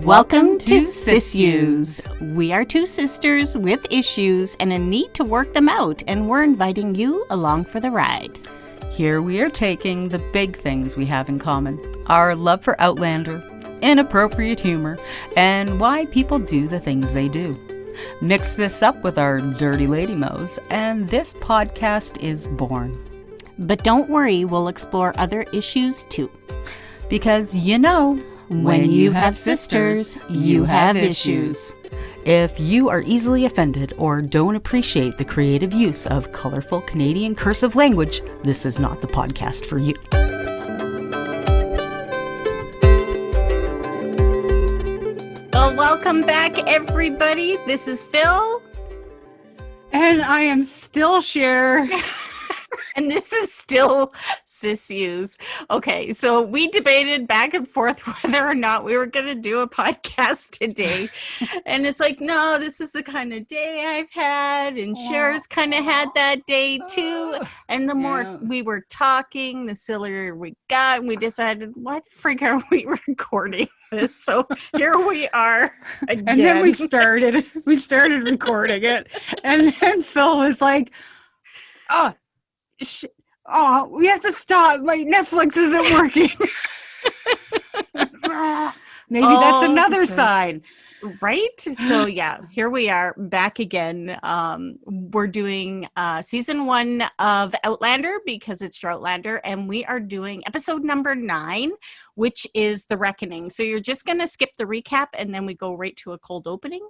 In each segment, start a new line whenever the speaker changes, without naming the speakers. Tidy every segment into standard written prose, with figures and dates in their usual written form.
Welcome to SIssues. We are two sisters with issues and a need to work them out, and we're inviting you along for the ride.
Here we are taking the big things we have in common. Our love for Outlander, inappropriate humor, and why people do the things they do. Mix this up with our dirty lady mo's, and this podcast is born.
But don't worry, we'll explore other issues too.
Because you know,
when you have sisters, you have issues.
If you are easily offended or don't appreciate the creative use of colorful Canadian cursive language, this is not the podcast for you.
Well, welcome back, everybody. This is Phil.
And I am still Cher.
And this is still SIssues. Okay, so we debated back and forth whether or not we were going to do a podcast today. And it's like, no, this is the kind of day I've had. And Cher's kind of had that day too. And the more we were talking, the sillier we got. And we decided, why the freak are we recording this? So here we are again.
And then we started recording it. And then Phil was like, we have to stop. My Netflix isn't working. Maybe that's another sign.
Right? So yeah, here we are back again. We're doing season 1 of Outlander because it's Outlander, and we are doing episode number 9, which is The Reckoning. So you're just going to skip the recap and then we go right to a cold opening.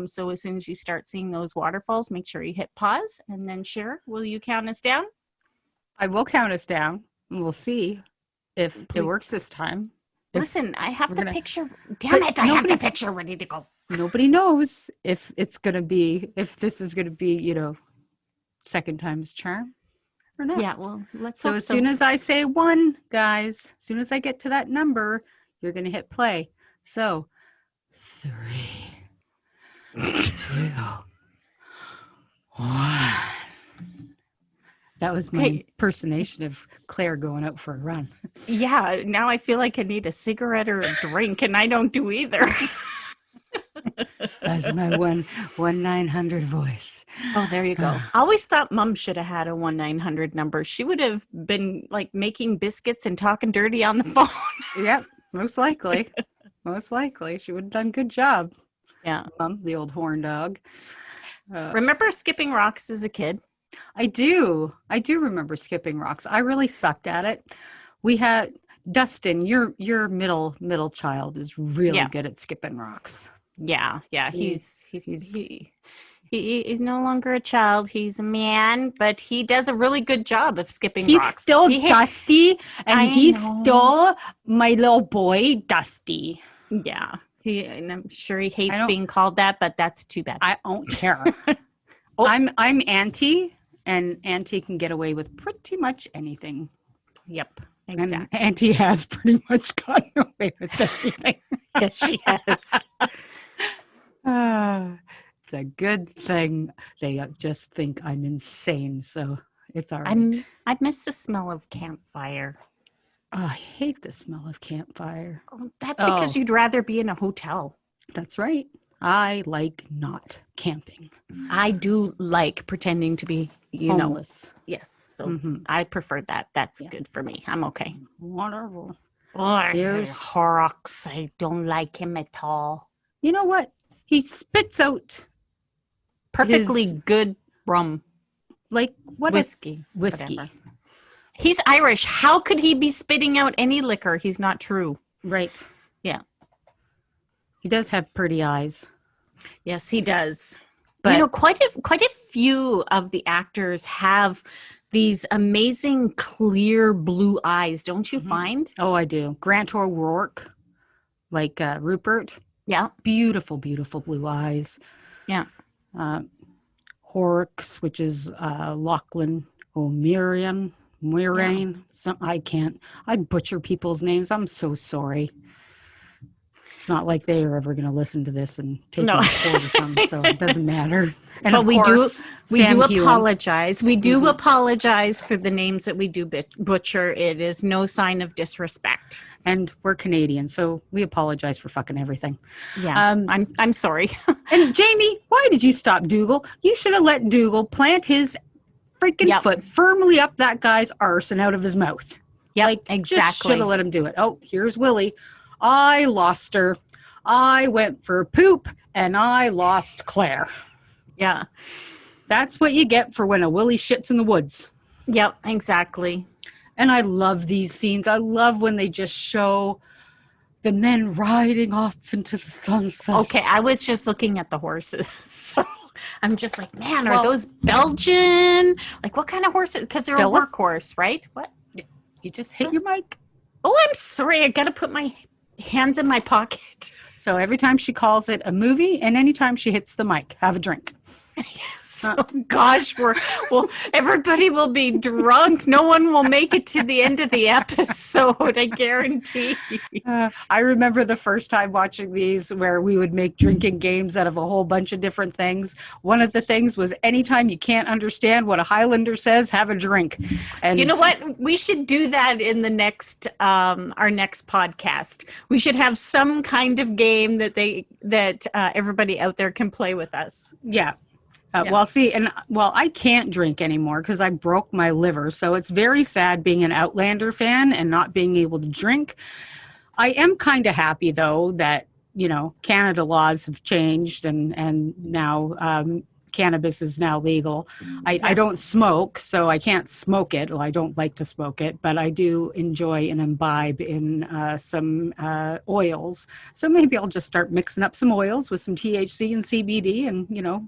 So as soon as you start seeing those waterfalls, make sure you hit pause, and then Cher, will you count us down?
I will count us down, and we'll see if it works this time.
Listen, I have the picture. Damn it, I have the picture ready to go.
Nobody knows if this is going to be, second time's charm or not.
Yeah, well, let's
So as soon as I say 1, guys, as soon as I get to that number, you're going to hit play. So 3, 2, 1. That was my impersonation of Claire going out for a run.
Yeah, now I feel like I need a cigarette or a drink, and I don't do either.
That's my 1-900 voice.
Oh, there you go. I always thought Mom should have had a 1-900 number. She would have been like making biscuits and talking dirty on the phone.
Yep, most likely. Most likely. She would have done a good job.
Yeah.
The old horn dog.
Remember skipping rocks as a kid?
I do remember skipping rocks. I really sucked at it. We had Dustin, your middle child is really good at skipping rocks.
Yeah. He's no longer a child. He's a man, but he does a really good job of skipping rocks.
He's still Dusty, and he's still my little boy, Dusty.
Yeah. And I'm sure he hates being called that, but that's too bad.
I don't care. I'm Auntie, and Auntie can get away with pretty much anything.
Yep, exactly.
And Auntie has pretty much gotten away with everything.
Yes, she has.
It's a good thing they just think I'm insane, so it's all right.
I miss the smell of campfire.
Oh, I hate the smell of campfire.
Oh, that's because you'd rather be in a hotel.
That's right. I like not camping.
I do like pretending to be,
homeless.
Yes. So I prefer that. That's good for me. I'm okay.
Whatever.
Here's Horrocks. I don't like him at all.
You know what? He spits out
perfectly good rum.
Like what?
Whiskey.
Whatever.
He's Irish. How could he be spitting out any liquor? He's not true.
Right.
Yeah.
He does have pretty eyes.
Yes, he does. But quite a few of the actors have these amazing clear blue eyes, don't you find?
Oh, I do. Grant O'Rourke, like Rupert.
Yeah.
Beautiful, beautiful blue eyes.
Yeah.
Horrocks, which is Lachlan O'Mearain. I butcher people's names. I'm so sorry. It's not like they are ever going to listen to this and take me to court or something, so it doesn't matter. And
but we do apologize. We do
Mm-hmm.
apologize for the names that we do butcher. It is no sign of disrespect.
And we're Canadian, so we apologize for fucking everything.
Yeah, I'm sorry.
And Jamie, why did you stop Dougal? You should have let Dougal plant his freaking foot firmly up that guy's arse and out of his mouth.
Yep,
exactly. Just should have let him do it. Oh, here's Willie. I lost her. I went for poop and I lost Claire.
Yeah.
That's what you get for when a Willie shits in the woods.
Yep, exactly.
And I love these scenes. I love when they just show the men riding off into the sunset.
Okay, I was just looking at the horses. So I'm just like, man, are those Belgian? Like, what kind of horses? Because they're a workhorse, right? What?
You just hit your mic.
Oh, I'm sorry. I got to put my hands in my pocket.
So every time she calls it a movie and anytime she hits the mic, have a drink.
Yes. Oh, gosh, everybody will be drunk. No one will make it to the end of the episode, I guarantee.
I remember the first time watching these where we would make drinking games out of a whole bunch of different things. One of the things was anytime you can't understand what a Highlander says, have a drink. And
you know what? We should do that in the next our next podcast. We should have some kind of game that everybody out there can play with us.
Yeah. I can't drink anymore because I broke my liver. So it's very sad being an Outlander fan and not being able to drink. I am kind of happy, though, that, Canada laws have changed and now cannabis is now legal. I don't smoke, so I can't smoke it. Well, I don't like to smoke it, but I do enjoy and imbibe in some oils. So maybe I'll just start mixing up some oils with some THC and CBD and,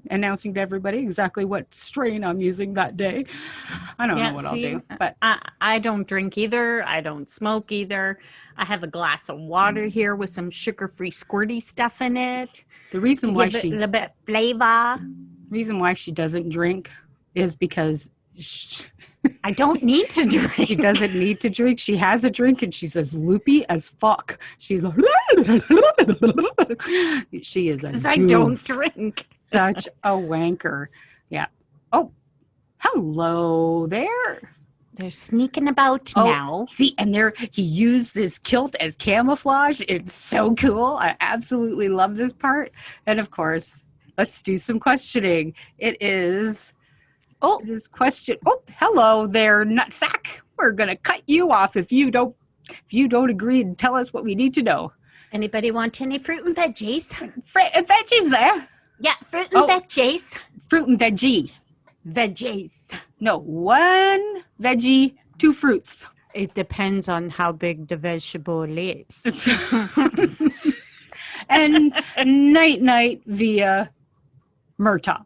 announcing to everybody exactly what strain I'm using that day. I don't know what I'll do. But
I don't drink either. I don't smoke either. I have a glass of water here with some sugar-free squirty stuff in it.
The reason why she...
a little bit of flavor.
Reason why she doesn't drink is because
I don't need to drink.
She doesn't need to drink. She has a drink and she's as loopy as fuck. She's like, she is a
because I don't drink.
Such a wanker. Yeah. Oh, hello there.
They're sneaking about now.
See, and he used this kilt as camouflage. It's so cool. I absolutely love this part. And of course, let's do some questioning. It is question. Oh, hello there, nutsack. We're gonna cut you off if you don't agree and tell us what we need to know.
Anybody want any fruit and veggies?
Fruit and veggies there.
Yeah, fruit and veggies.
Fruit and veggie.
Veggies.
No, one veggie, two fruits.
It depends on how big the vegetable is.
And night via Murtaugh,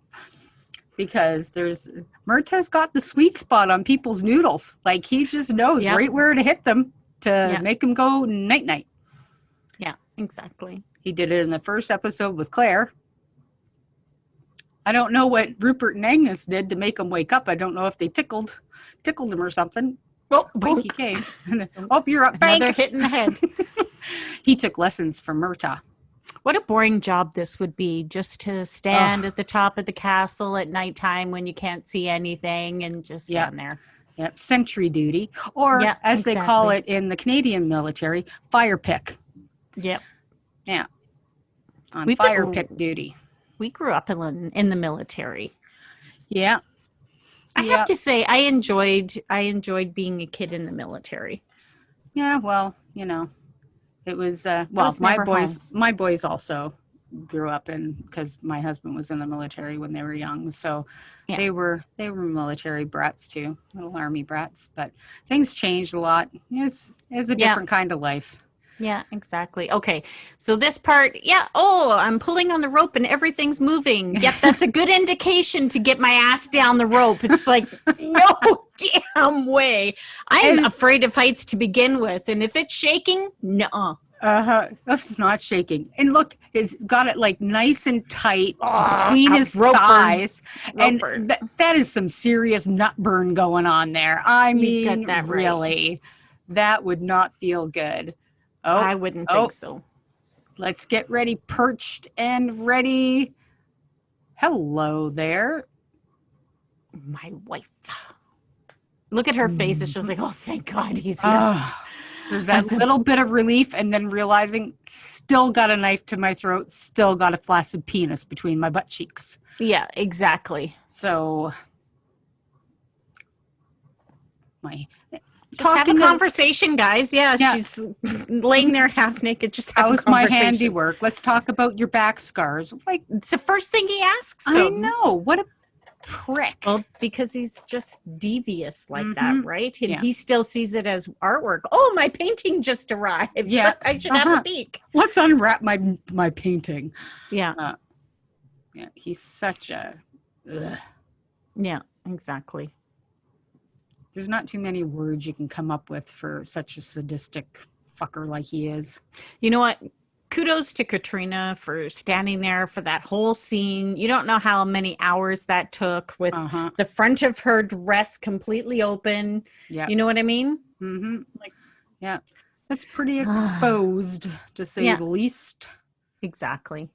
because Murtaugh's got the sweet spot on people's noodles. Like he just knows right where to hit them to make them go night.
Yeah, exactly.
He did it in the first episode with Claire. I don't know what Rupert and Agnes did to make him wake up. I don't know if they tickled him or something. Oh, he came. Oh, you're up.
Another hit in the head.
He took lessons from Murtaugh.
What a boring job this would be, just to stand at the top of the castle at nighttime when you can't see anything and just stand there.
Yep, sentry duty. Or, as they call it in the Canadian military, fire pick.
Yep.
Yeah. On fire pick duty.
We grew up in the military.
Yeah.
I have to say, I enjoyed being a kid in the military.
Yeah, well, it was my boys also grew up because my husband was in the military when they were young, so they were military brats too, little army brats. But things changed a lot. It's a different kind of life.
Yeah, exactly. Okay, so this part, I'm pulling on the rope and everything's moving. Yep, that's a good indication to get my ass down the rope. It's like, no damn way. I'm afraid of heights to begin with, and if it's shaking, no.
It's not shaking. And look, it's got it like nice and tight between his thighs. And that is some serious nut burn going on there. I mean, really, that would not feel good. Oh,
I wouldn't think so.
Let's get ready, perched and ready. Hello there.
My wife. Look at her face. It's just like, oh, thank God he's here.
There's that little bit of relief, and then realizing still got a knife to my throat, still got a flaccid penis between my butt cheeks.
Yeah, exactly.
So
Just have a conversation, guys. Yeah, she's laying there half naked. Just have a conversation.
How's my handiwork? Let's talk about your back scars. Like,
it's the first thing he asks.
I know. What a prick.
Well, because he's just devious like that, right? And he still sees it as artwork. Oh, my painting just arrived. Yeah, I should have a peek.
Let's unwrap my painting.
Yeah.
Yeah, he's such a... Ugh.
Yeah, exactly.
There's not too many words you can come up with for such a sadistic fucker like he is.
You know what? Kudos to Katrina for standing there for that whole scene. You don't know how many hours that took with the front of her dress completely open. Yeah. You know what I mean?
Mm-hmm. Like, yeah. That's pretty exposed, to say the least.
Exactly.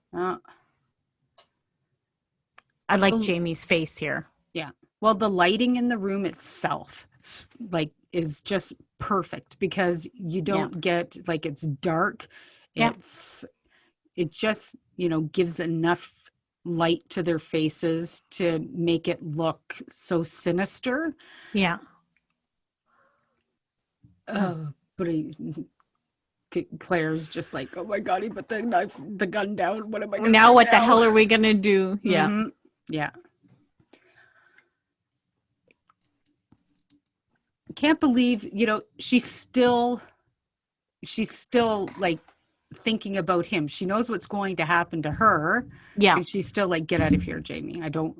I like Jamie's face here.
Yeah. Well, the lighting in the room itself, like, is just perfect because you don't get, like, it's dark. Yeah. It just, gives enough light to their faces to make it look so sinister.
Yeah.
But Claire's just like, oh my God, he put the gun down. What am I going to do now?
What the hell are we going to do? Yeah.
Mm-hmm. Yeah. Can't believe, she's still like thinking about him. She knows what's going to happen to her. Yeah. And she's still like, get out of here, Jamie. I don't,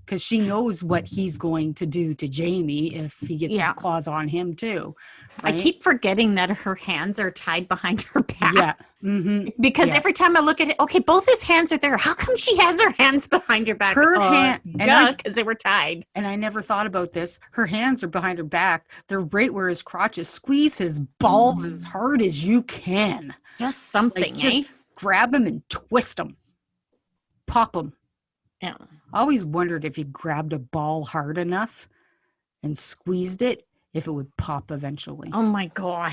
because she knows what he's going to do to Jamie if he gets his claws on him too. Right?
I keep forgetting that her hands are tied behind her back.
Yeah. Mm-hmm.
Because every time I look at it, okay, both his hands are there. How come she has her hands behind her back?
Her hand,
because they were tied.
And I never thought about this. Her hands are behind her back. They're right where his crotch is. Squeeze his balls as hard as you can.
Just something,
just grab him and twist him. Pop him.
Yeah.
I always wondered if you grabbed a ball hard enough and squeezed it, if it would pop eventually.
Oh my God.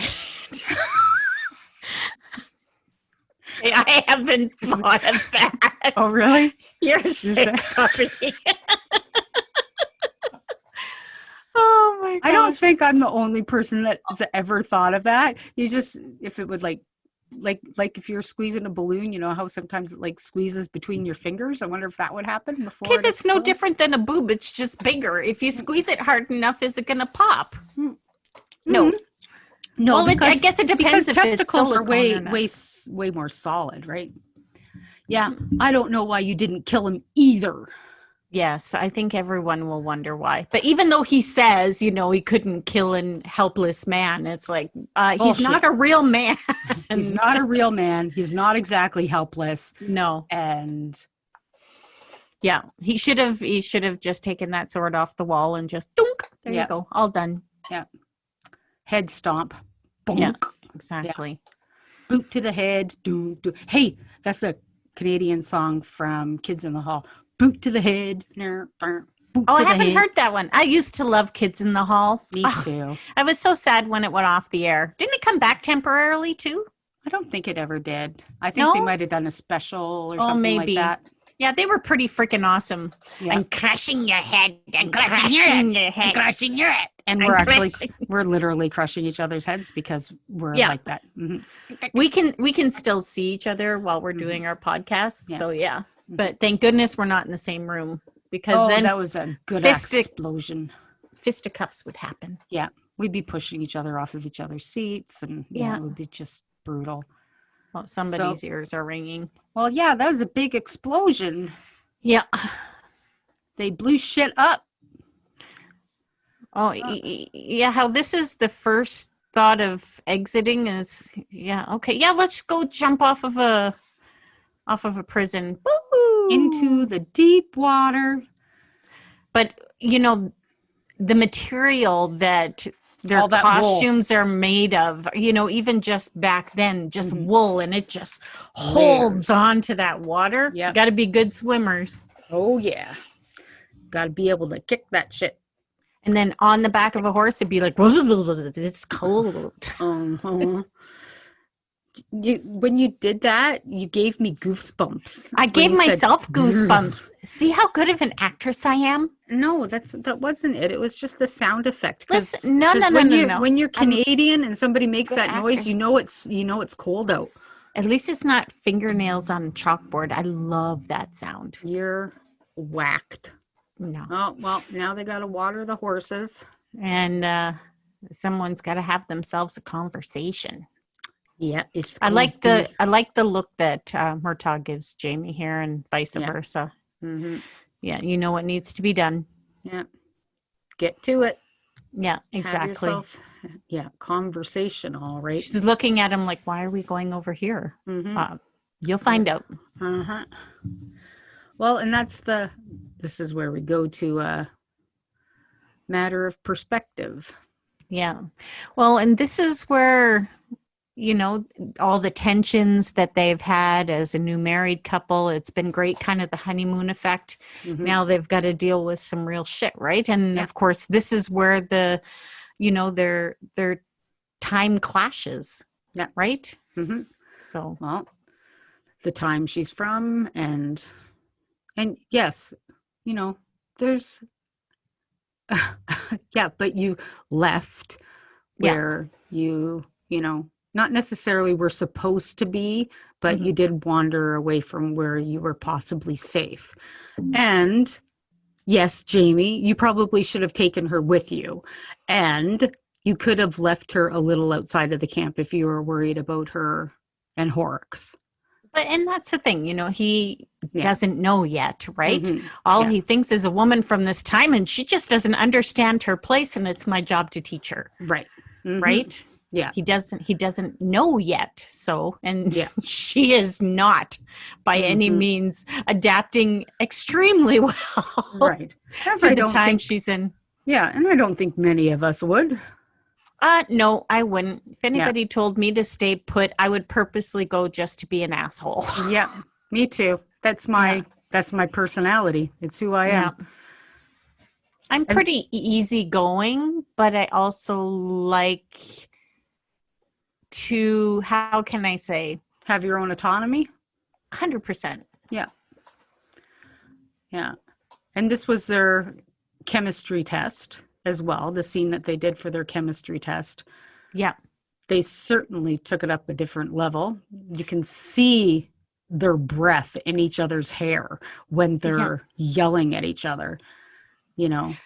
I haven't thought of that.
Oh, really?
You're a sick puppy. Oh my God.
I don't think I'm the only person that's ever thought of that. You just, if it would like if you're squeezing a balloon, how sometimes it like squeezes between your fingers. I wonder if that would happen before.
Okay, that's no different than a boob. It's just bigger. If you squeeze it hard enough, is it going to pop? Mm-hmm. No. Well, I guess it depends.
Because testicles are way more solid, right? Yeah. I don't know why you didn't kill him either.
Yes, I think everyone will wonder why. But even though he says, he couldn't kill a helpless man, it's like, he's not a real man.
He's not a real man. He's not exactly helpless.
No.
And
yeah, he should have just taken that sword off the wall and just dunk. There you go. All done.
Yeah. Head stomp. Bonk.
Yeah, exactly.
Yeah. Boot to the head. Do. Hey, that's a Canadian song from Kids in the Hall. Boot to the head.
I haven't heard that one. I used to love Kids in the Hall.
Me too.
I was so sad when it went off the air. Didn't it come back temporarily too?
I don't think it ever did. I think they might have done a special or something like that.
Yeah, they were pretty freaking awesome. Yeah. And crushing your head and crushing your head.
Crushing your head. And we're literally crushing each other's heads because we're like that. Mm-hmm.
We can still see each other while we're doing our podcasts. Yeah. So yeah. But thank goodness we're not in the same room because then
that was a good explosion.
Fisticuffs would happen.
Yeah. We'd be pushing each other off of each other's seats and it would be just brutal.
Well, somebody's ears are ringing.
Well, yeah, that was a big explosion.
Yeah.
They blew shit up.
Oh, yeah. How this is the first thought of exiting is, okay. Yeah, let's go jump off of a prison. Woo-hoo!
Into the deep water.
But, the material that their costumes are made of, even just back then, just wool, and it just holds on to that water. Yeah. Got to be good swimmers.
Oh, yeah. Got to be able to kick that shit.
And then on the back of a horse, it'd be like, it's cold.
Uh-huh. When you did that, you gave me goosebumps.
I
When
gave
you said,
myself goosebumps. See how good of an actress I am?
no, that wasn't it. It was just the sound effect. Because
Listen, no.
when you're
I'm
Canadian and somebody makes
a good
that noise,
actor.
you know it's cold out.
At least it's not fingernails on chalkboard. I love that sound.
You're whacked.
No.
Oh, well, now they got to water the horses.
And someone's got to have themselves a conversation.
Yeah, it's
I like the look that Murtaugh gives Jamie here, and vice versa.
Mm-hmm.
Yeah, you know what needs to be done.
Yeah, get to it.
Yeah, exactly.
Have yourself, conversation. All right.
She's looking at him like, "Why are we going over here?"
Mm-hmm.
You'll find out.
Uh-huh. Well, and this is where we go to a matter of perspective.
Yeah. Well, and this is where, all the tensions that they've had as a new married couple, it's been great, kind of the honeymoon effect.
Mm-hmm.
Now they've got to deal with some real shit, right? And of course, this is where their time clashes.
Yeah.
Right?
Mm-hmm.
So,
well, the time she's from and yes, there's but you left where you not necessarily were supposed to be, but you did wander away from where you were possibly safe. And yes, Jamie, you probably should have taken her with you, and you could have left her a little outside of the camp if you were worried about her and Horrocks.
and that's the thing, he doesn't know yet, right?
Mm-hmm.
All he thinks is a woman from this time, and she just doesn't understand her place, and it's my job to teach her.
Right. Mm-hmm.
Right?
Yeah.
He doesn't know yet. So, and she is not by any means adapting extremely well.
Right.
To the time she's in.
Yeah, and I don't think many of us would.
No, I wouldn't. If anybody told me to stay put, I would purposely go just to be an asshole.
Yeah, me too. That's my personality. It's who I am.
I'm pretty easygoing, but I also like to, how can I say?
Have your own autonomy?
100%.
Yeah. Yeah. And this was their chemistry test as well, the scene that they did for their chemistry test.
Yeah.
They certainly took it up a different level. You can see their breath in each other's hair when they're yelling at each other, and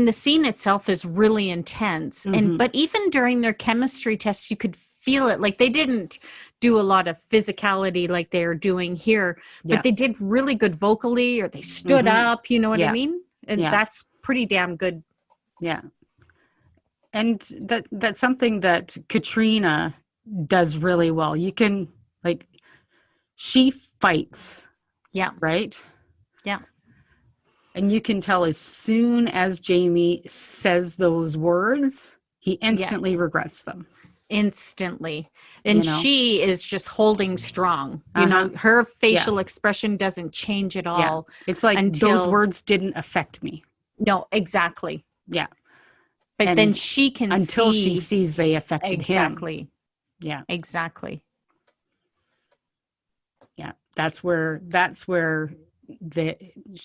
the scene itself is really intense. But even during their chemistry test, you could feel it. Like, they didn't do a lot of physicality like they're doing here, but they did really good vocally, or they stood up, you know what I mean? And that's pretty damn good.
Yeah. And that's something that Katrina does really well. You can, she fights.
Yeah.
Right?
Yeah.
And you can tell as soon as Jamie says those words, he instantly regrets them.
Instantly. And she is just holding strong. Her facial expression doesn't change at all.
Yeah. It's like those words didn't affect me.
No, exactly.
Yeah.
But then she can
until she sees they affected him.
Exactly.
Yeah.
Exactly.
Yeah. That's where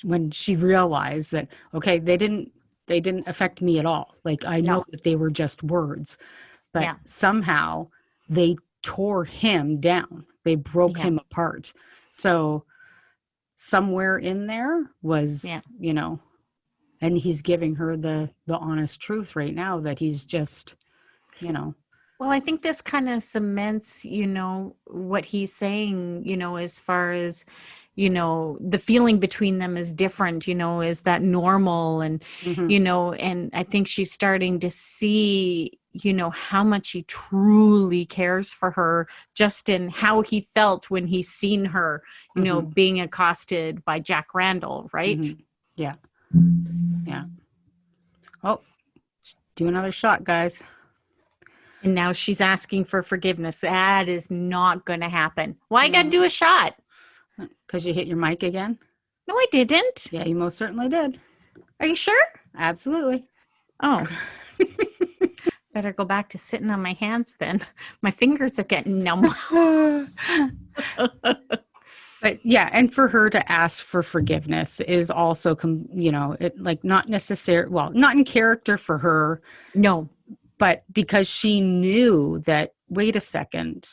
when she realized that, okay, they didn't affect me at all. I know that they were just words, but somehow they tore him down. They broke him apart. So somewhere in there was, and he's giving her the honest truth right now that he's just,
Well, I think this kind of cements, what he's saying, as far as, the feeling between them is different, is that normal? And, and I think she's starting to see, how much he truly cares for her, just in how he felt when he's seen her, being accosted by Jack Randall, right?
Mm-hmm. Yeah. Yeah. Oh, do another shot, guys.
And now she's asking for forgiveness. That is not going to happen. Why I got to do a shot?
Because you hit your mic again?
No, I didn't.
Yeah, you most certainly did.
Are you sure?
absolutely.
Oh, better go back to sitting on my hands then. My fingers are getting numb.
But yeah, and for her to ask for forgiveness is also, like not necessary, well, not in character for her,
No.
but because she knew that, wait a second,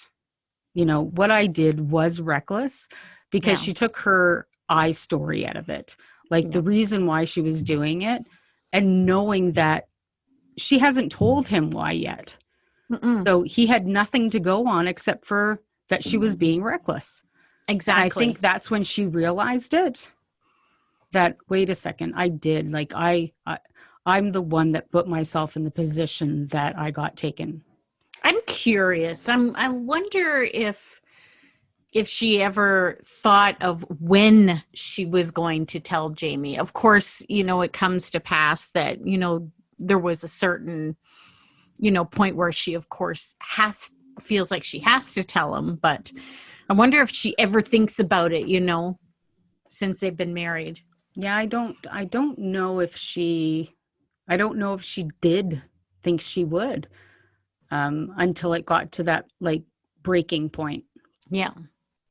what I did was reckless, because
Yeah.
she took her I story out of it. Like
Yeah.
the reason why she was doing it, and knowing that she hasn't told him why yet.
Mm-mm.
So he had nothing to go on except for that she was being reckless. And I
Exactly.
think that's when she realized it, that, wait a second, I did. Like I'm the one that put myself in the position that I got taken.
I'm curious. I wonder if she ever thought of when she was going to tell Jamie. Of course, it comes to pass that, there was a certain, point where she, of course, feels like she has to tell him. But I wonder if she ever thinks about it, since they've been married.
Yeah, I don't know if she did think she would, until it got to that like breaking point.
Yeah.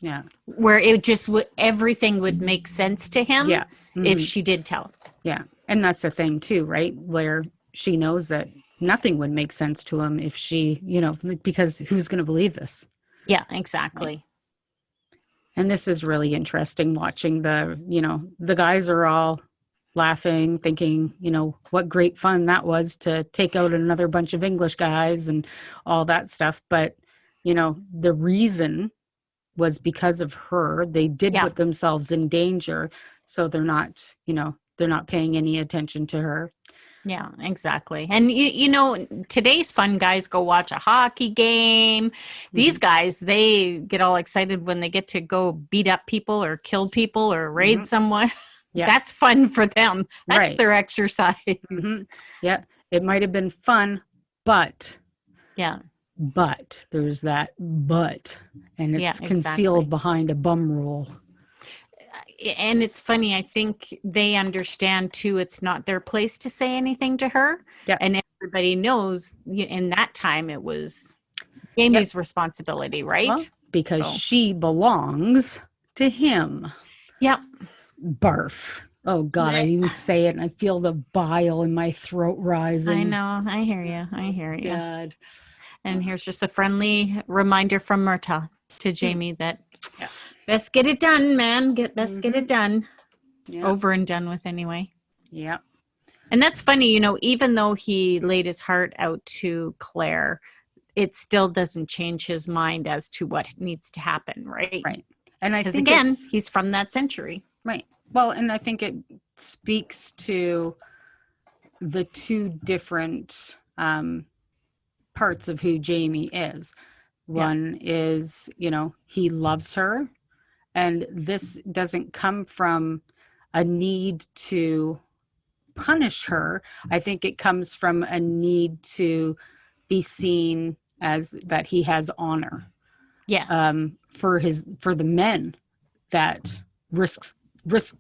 Yeah.
Where it just would, everything would make sense to him
Yeah.
if
Hmm.
she did tell.
Yeah. And that's the thing too, right? Where she knows that nothing would make sense to him if she, because who's going to believe this?
Yeah,
Right.
exactly.
And this is really interesting, watching the guys are all laughing, thinking, what great fun that was to take out another bunch of English guys and all that stuff. But, the reason was because of her. They did
Yeah.
put themselves in danger. So they're not paying any attention to her.
Yeah, exactly. And today's fun guys go watch a hockey game. These
Hmm.
guys, they get all excited when they get to go beat up people or kill people or raid
Hmm.
someone.
Yeah.
That's fun for them. That's
Right.
their exercise.
Hmm. Yeah. It might have been fun, but
Yeah.
there's that but, and
Yeah,
it's concealed
exactly.
behind a bum rule.
And it's funny, I think they understand too, it's not their place to say anything to her.
Yep.
And everybody knows in that time it was
Yep.
Amy's responsibility,
Well,
right?
because
So,
she belongs to him.
yep.
Barf. Oh God, I even say it and I feel the bile in my throat
I
rising.
know. I hear you. I hear you.
God.
And here's just a friendly reminder from Myrta to
Hmm.
Jamie that
Yeah.
best get it done, man. Get
Hmm.
it done.
Yeah.
Over and done with anyway.
Yeah.
And that's funny, even though he laid his heart out to Claire, it still doesn't change his mind as to what needs to happen, right?
Right. And I
Because
think
again,
it's
he's from that century.
right. Well, and I think it speaks to the two different parts of who Jamie is.
Yeah.
One is, he loves her, and this doesn't come from a need to punish her. I think it comes from a need to be seen as that he has honor,
Yes.
for the men that risk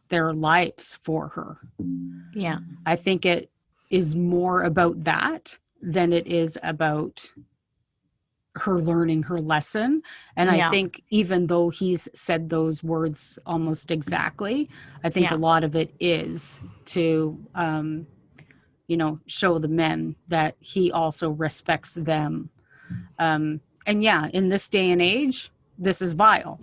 their lives for her.
Yeah.
I think it is more about that than it is about her learning her lesson. And I
Yeah.
think even though he's said those words almost exactly, I think a
Yeah.
lot of it is to, show the men that he also respects them. And yeah, in this day and age, this is vile.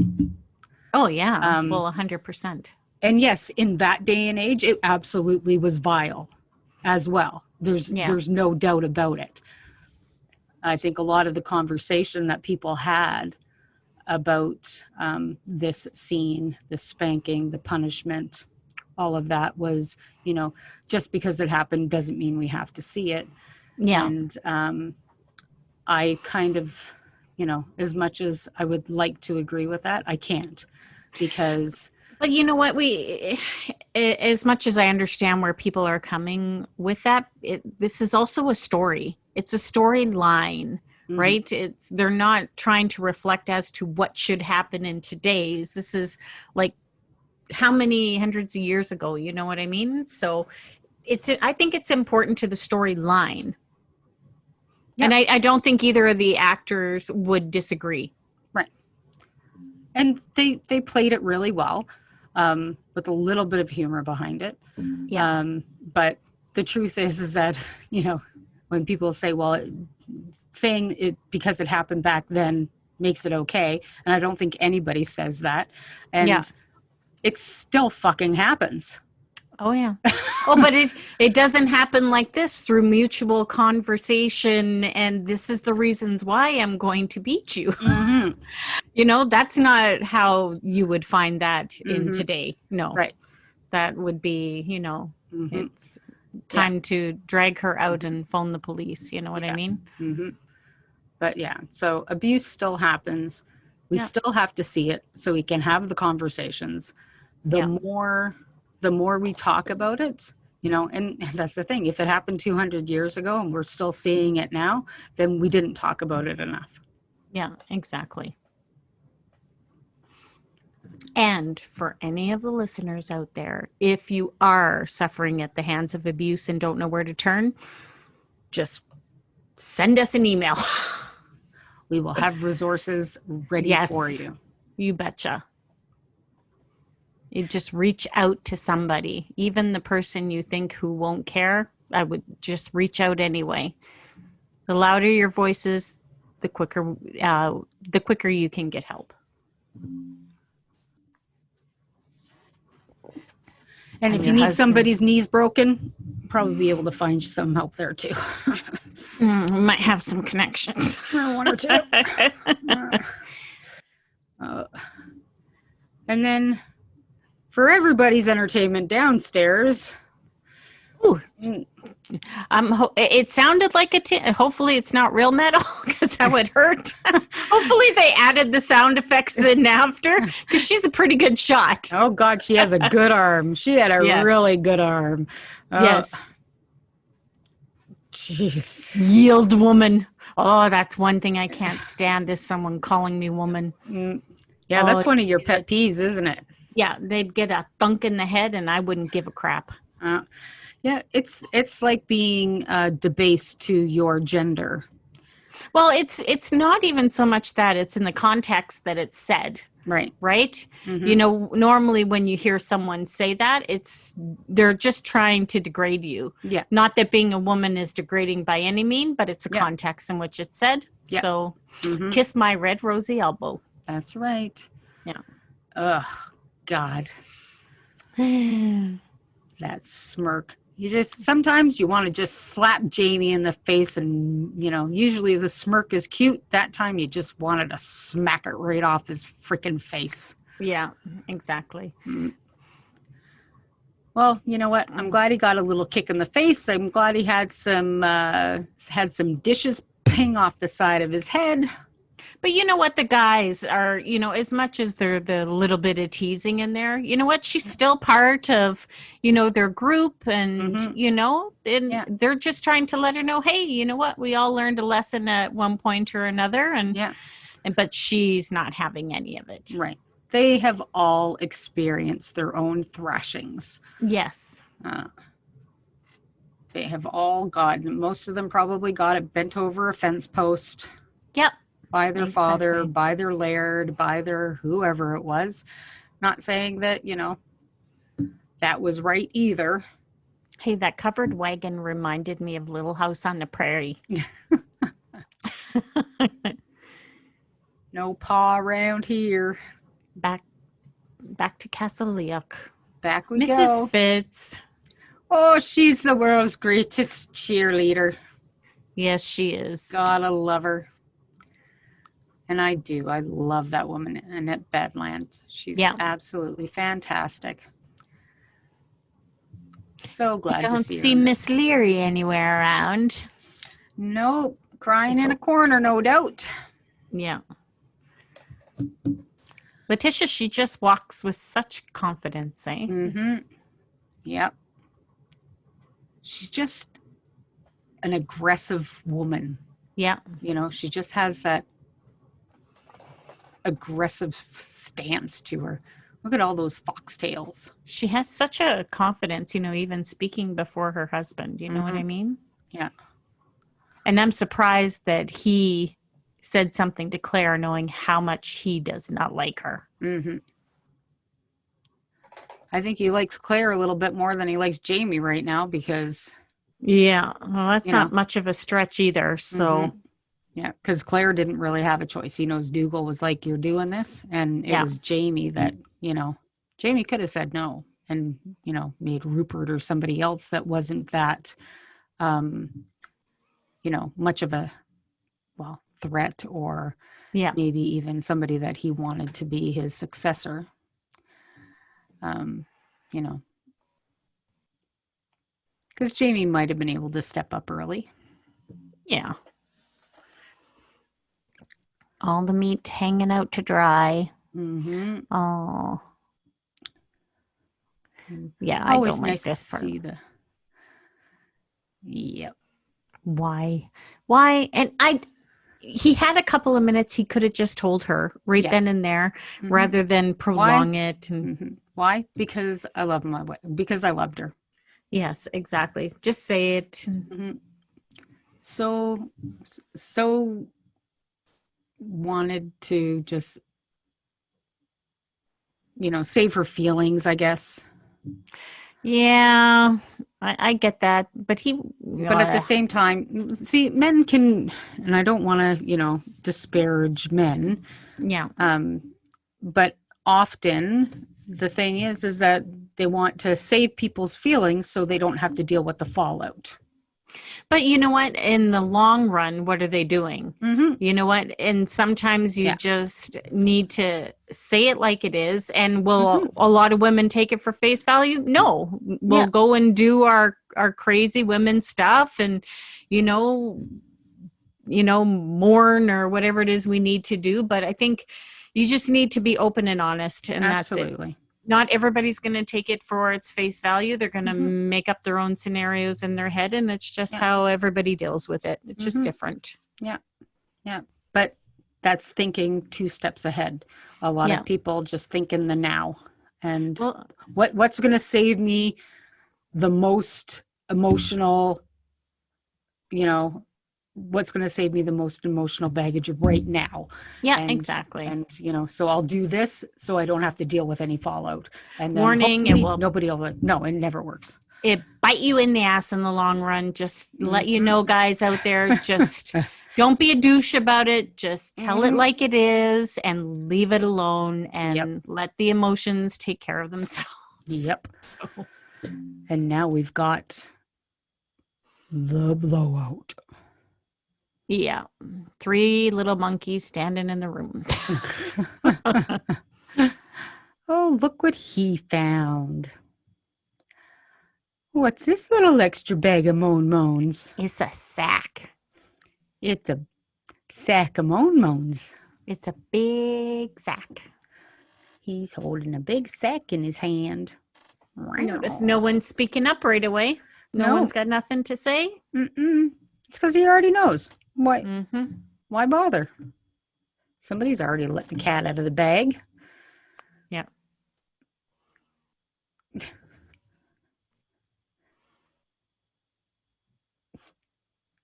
Oh, yeah.
Um,
Well, 100%.
and yes, in that day and age, it absolutely was vile as well. There's
Yeah.
there's no doubt about it. I think a lot of the conversation that people had about this scene, the spanking, the punishment, all of that was, just because it happened doesn't mean we have to see it.
Yeah.
And I kind of, as much as I would like to agree with that, I can't, because
But you know what? As much as I understand where people are coming with that, this is also a story. It's a storyline, right? They're not trying to reflect as to what should happen in today's. This is like how many hundreds of years ago, you know what I mean? So I think it's important to the storyline.
Yeah.
And I don't think either of the actors would disagree.
Right. And they played it really well, with a little bit of humor behind it.
Yeah.
But the truth is that, when people say, well, saying it because it happened back then makes it okay. And I don't think anybody says that. And it still fucking happens.
Oh, yeah. Oh, but it doesn't happen like this, through mutual conversation. And this is the reasons why I'm going to beat you.
Mm-hmm.
That's not how you would find that in today. No.
Right.
That would be,
Mm-hmm.
it's time to drag her out and phone the police. You know what I mean?
Mm-hmm. But yeah, so abuse still happens. We still have to see it so we can have the conversations. The more we talk about it, and that's the thing. If it happened 200 years ago and we're still seeing it now, then we didn't talk about it enough.
Yeah, exactly. And for any of the listeners out there, if you are suffering at the hands of abuse and don't know where to turn, just send us an email.
We will have resources ready for you.
You betcha. You just reach out to somebody, even the person you think who won't care. I would just reach out anyway. The louder your voice is, the quicker you can get help.
And if you need somebody's knees broken, probably be able to find some help there too.
We might have some connections.
One or two. And then for everybody's entertainment downstairs.
Ooh. It sounded like hopefully it's not real metal, because that would hurt. Hopefully they added the sound effects in after, because she's a pretty good shot.
Oh God, she has a good arm. She had a really good arm.
Yes.
Jeez.
Yield, woman. Oh, that's one thing I can't stand, is someone calling me woman.
Yeah, that's one of your pet peeves, isn't it?
Yeah, they'd get a thunk in the head and I wouldn't give a crap.
Yeah, it's like being debased to your gender.
Well, it's not even so much that, it's in the context that it's said.
Right.
Mm-hmm. Normally when you hear someone say that, they're just trying to degrade you.
Yeah.
Not that being a woman is degrading by any mean, but it's a context in which it's said. Yeah. So kiss my red rosy elbow.
That's right.
Yeah.
Ugh, God. That smirk. Sometimes you want to just slap Jamie in the face, and, usually the smirk is cute. That time you just wanted to smack it right off his freaking face.
Yeah, exactly.
Well, you know what? I'm glad he got a little kick in the face. I'm glad he had some dishes ping off the side of his head.
But you know what? The guys are, as much as they're the little bit of teasing in there, you know what? She's still part of, their group, and, they're just trying to let her know, hey, you know what? We all learned a lesson at one point or another. But she's not having any of it.
Right. They have all experienced their own thrashings.
Yes.
They have all most of them probably got it bent over a fence post.
Yep.
By their father, by their laird, by their whoever it was. Not saying that, that was right either.
Hey, that covered wagon reminded me of Little House on the Prairie.
No paw around here.
Back to Castle Leoch.
Back we
go. Mrs. Fitz.
Oh, she's the world's greatest cheerleader.
Yes, she is.
Gotta love her. And I do. I love that woman, Annette Badland. She's absolutely fantastic. So glad to see her.
Don't see Miss Leary anywhere around.
Nope. Crying in a corner, no doubt.
Yeah. Letitia, she just walks with such confidence, eh?
Mm-hmm. Yep. She's just an aggressive woman.
Yeah.
She just has that aggressive stance to her, Look at all those foxtails.
She has such a confidence, even speaking before her husband. You know what I mean?
Yeah.
And I'm surprised that he said something to Claire, knowing how much he does not like her.
I think he likes Claire a little bit more than he likes Jamie right now because...
Yeah, well, that's not much of a stretch either. So,
yeah, because Claire didn't really have a choice. He knows Dougal was like, "You're doing this," and it was Jamie that Jamie could have said no and made Rupert or somebody else that wasn't that much of a threat, or maybe even somebody that he wanted to be his successor. Because Jamie might have been able to step up early.
Yeah. All the meat hanging out to dry. Oh. Yeah,
Always
I don't
nice
like this
to
part.
see the... Yep.
Why? And he had a couple of minutes he could have just told her then and there, rather than prolong it. And
Why? Because I love because I loved her.
Yes, exactly. Just say it.
So wanted to just save her feelings, I guess.
Yeah, I get that, but
but at the same time, see, men can, and I don't want to disparage men, but often the thing is that they want to save people's feelings so they don't have to deal with the fallout.
But you know what? In the long run, what are they doing? You know what? And sometimes you just need to say it like it is. And will a lot of women take it for face value? No. We'll go and do our crazy women stuff and, mourn or whatever it is we need to do. But I think you just need to be open and honest. And
Absolutely.
That's it. Not everybody's going to take it for its face value. They're going to make up their own scenarios in their head, and it's just how everybody deals with it. It's just different. Yeah.
But that's thinking 2 steps ahead. A lot of people just think in the now. And what's going to save me the most emotional, what's going to save me the most emotional baggage right now.
Exactly.
And so I'll do this so I don't have to deal with any fallout. And then
warning,
nobody will. No, it never works.
It bite you in the ass in the long run. Just let you know, guys out there, just don't be a douche about it. Just tell it like it is and leave it alone and let the emotions take care of themselves.
Yep. And now we've got the blowout.
Yeah. 3 little monkeys standing in the room.
Oh, look what he found. What's this little extra bag of moans?
It's a sack.
It's a sack of moans.
It's a big sack.
He's holding a big sack in his hand.
Notice no one's speaking up right away. No one's got nothing to say.
It's because he already knows. Why bother? Somebody's already let the cat out of the bag.
Yeah.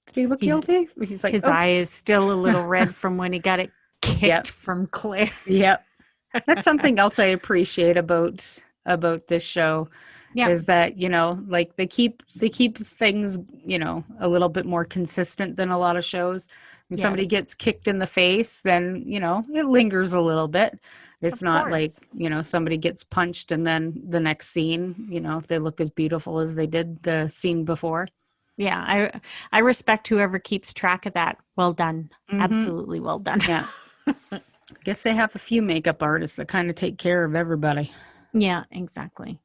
Did he look guilty? He's like,
his eye is still a little red from when he got it kicked from Claire.
Yep. That's something else I appreciate about this show. Is that like they keep things a little bit more consistent than a lot of shows. When somebody gets kicked in the face, then it lingers a little bit. It's not like somebody gets punched and then the next scene they look as beautiful as they did the scene before.
Yeah, I respect whoever keeps track of that. Well done. Absolutely well done.
Yeah. Guess they have a few makeup artists that kind of take care of everybody.
Yeah, exactly.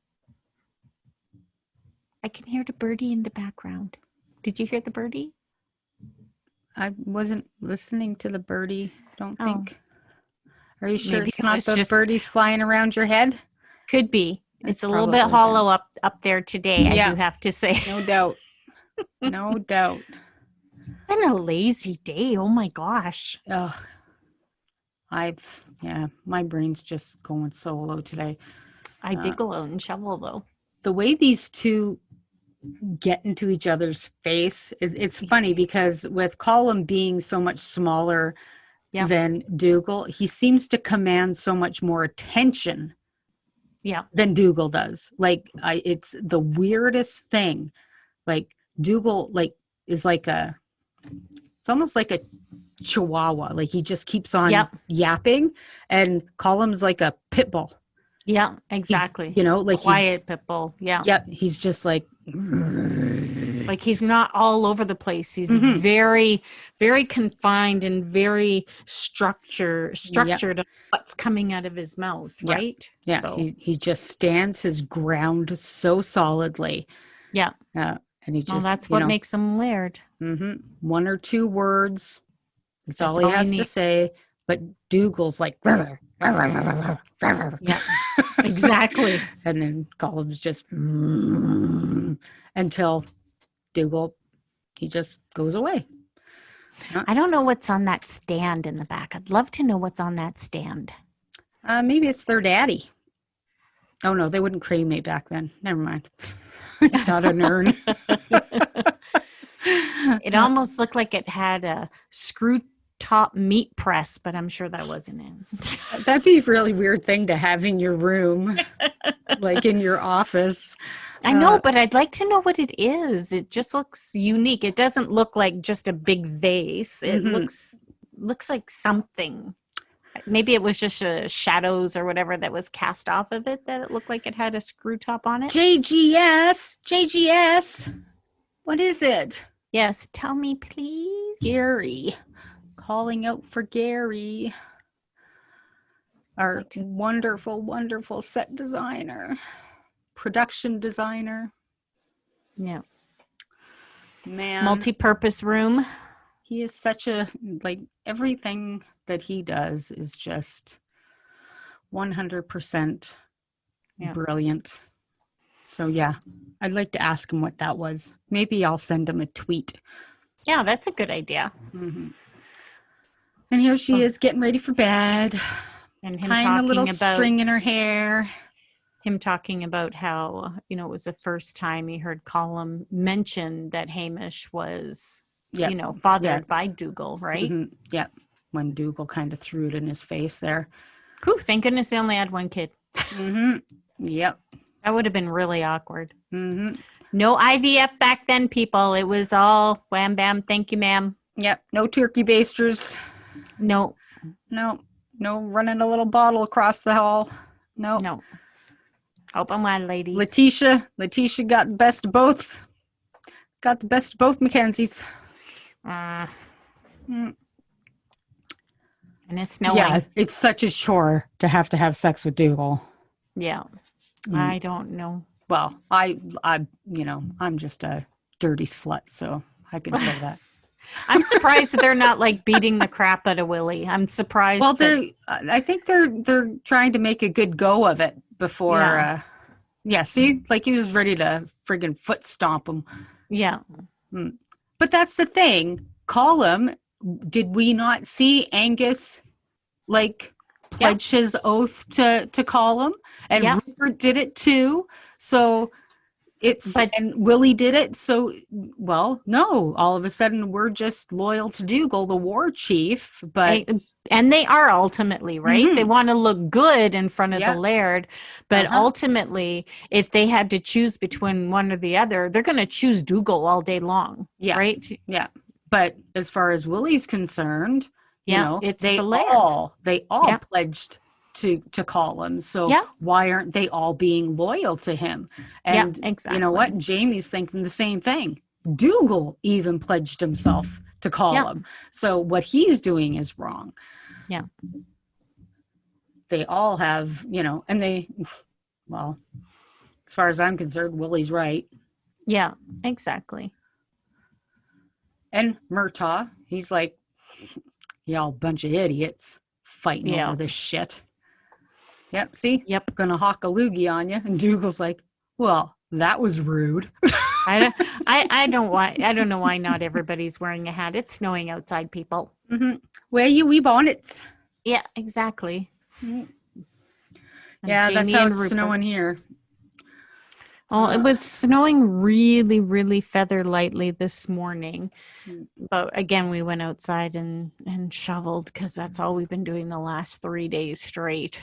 I can hear the birdie in the background. Did you hear the birdie?
I wasn't listening to the birdie, don't think. Are you sure
Maybe
it's not those birdies flying around your head?
Could be. It's a little bit hollow up there today, I do have to say.
No doubt. No doubt.
It's been a lazy day. Oh my gosh.
Ugh. My brain's just going solo today.
I did go out and shovel though.
The way these two get into each other's face, it's funny because with Colum being so much smaller than Dougal, he seems to command so much more attention than Dougal does. Like it's the weirdest thing. Like Dougal is it's almost like a chihuahua. Like he just keeps on yapping, and Colum's like a pit bull.
Yeah, exactly.
He's, like
quiet pit bull. Yeah.
Yep. He's just like
he's not all over the place. He's very, very confined and very structured of what's coming out of his mouth, right?
Yeah.
So.
He just stands his ground so solidly.
Yeah.
And he just
that's what makes him Laird.
One or two words. That's all he has to say. But Dougal's like yeah,
exactly.
And then Colum's just until Dougal, he just goes away.
I don't know what's on that stand in the back. I'd love to know what's on that stand.
Maybe it's their daddy. Oh no, they wouldn't cremate back then. Never mind. It's not an urn.
It almost looked like it had a screw top meat press, but I'm sure that wasn't it.
That'd be a really weird thing to have in your room, like in your office.
I know, but I'd like to know what it is. It just looks unique. It doesn't look like just a big vase. It looks like something. Maybe it was just shadows or whatever that was cast off of it that it looked like it had a screw top on it.
JGS. What is it?
Yes, tell me, please.
Gary. Calling out for Gary. Our wonderful, wonderful set designer. Production designer.
Yeah.
Man.
Multi-purpose room.
He is such everything that he does is just 100% brilliant. So yeah, I'd like to ask him what that was. Maybe I'll send him a tweet.
Yeah, that's a good idea.
And here she is getting ready for bed.
And him
tying a little string in her hair.
Him talking about how, it was the first time he heard Colum mention that Hamish was, fathered by Dougal, right?
Yeah. When Dougal kind of threw it in his face there.
Whew, thank goodness they only had one kid.
Yep.
That would have been really awkward. No IVF back then, people. It was all wham, bam, thank you, ma'am.
Yep. No turkey basters.
No.
Running a little bottle across the hall.
No. Open wide, ladies.
Letitia got the best of both. Got the best of both Mackenzies.
And it's snowing.
Yeah, it's such a chore to have sex with Dougal.
Yeah. I don't know.
Well, I'm just a dirty slut, so I can say that.
I'm surprised that they're not beating the crap out of Willie. I'm surprised.
Well, I think they're trying to make a good go of it before. See, he was ready to friggin' foot stomp him. Yeah. But that's the thing. Colum, did we not see Angus pledge his oath to Colum? And Rupert did it too. So and Willie did it. So, no, all of a sudden we're just loyal to Dougal, the war chief.
And they are ultimately, right? They want to look good in front of the Laird. But ultimately, if they had to choose between one or the other, they're going to choose Dougal all day long. Yeah. Right?
Yeah. But as far as Willie's concerned,
it's
they
the Laird.
They all pledged to Colum. So why aren't they all being loyal to him? And
exactly.
You know what? Jamie's thinking the same thing. Dougal even pledged himself to Colum. So what he's doing is wrong.
Yeah.
They all have, and as far as I'm concerned, Willie's right.
Yeah, exactly.
And Murtaugh, he's like, y'all bunch of idiots fighting over this shit. Yep, see?
Yep.
Gonna hawk a loogie on you. And Dougal's like, well, that was rude.
I don't know why not everybody's wearing a hat. It's snowing outside, people.
Wear your wee bonnets.
Yeah, exactly.
Yeah, that's
Jamie
how
and
it's
Rupert.
snowing here.
Well, it was snowing really, really feather lightly this morning. But again, we went outside and shoveled because that's all we've been doing the last 3 days straight.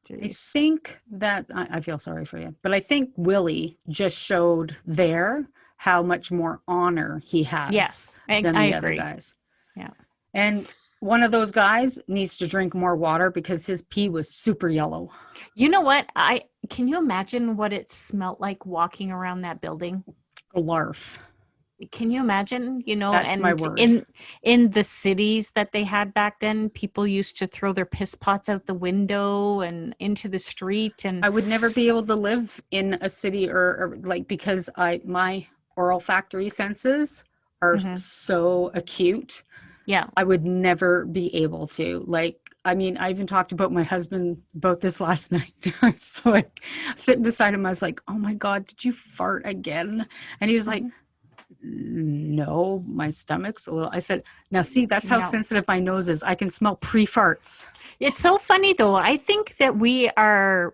I
Jeez.
think that I feel sorry for you, but I think Willie just showed there how much more honor he has
Yes,
than
I
the other
agree.
guys.
Yeah.
And one of those guys needs to drink more water because his pee was super yellow.
You know what? I can you imagine what it smelled like walking around that building?
A larf.
Can you imagine,
That's my
and
word.
in the cities that they had back then, people used to throw their piss pots out the window and into the street and
I would never be able to live in a city or like because my olfactory senses are
Mhm.
so acute.
Yeah.
I would never be able to. Like, I mean, I even talked about my husband about this last night. I was like sitting beside him, I was like, "Oh my God, did you fart again?" And he was like,
Mhm.
"No, my stomach's a little." I said, "Now see, that's how
No.
sensitive my nose is. I can smell pre-farts."
It's so funny though. I think that we have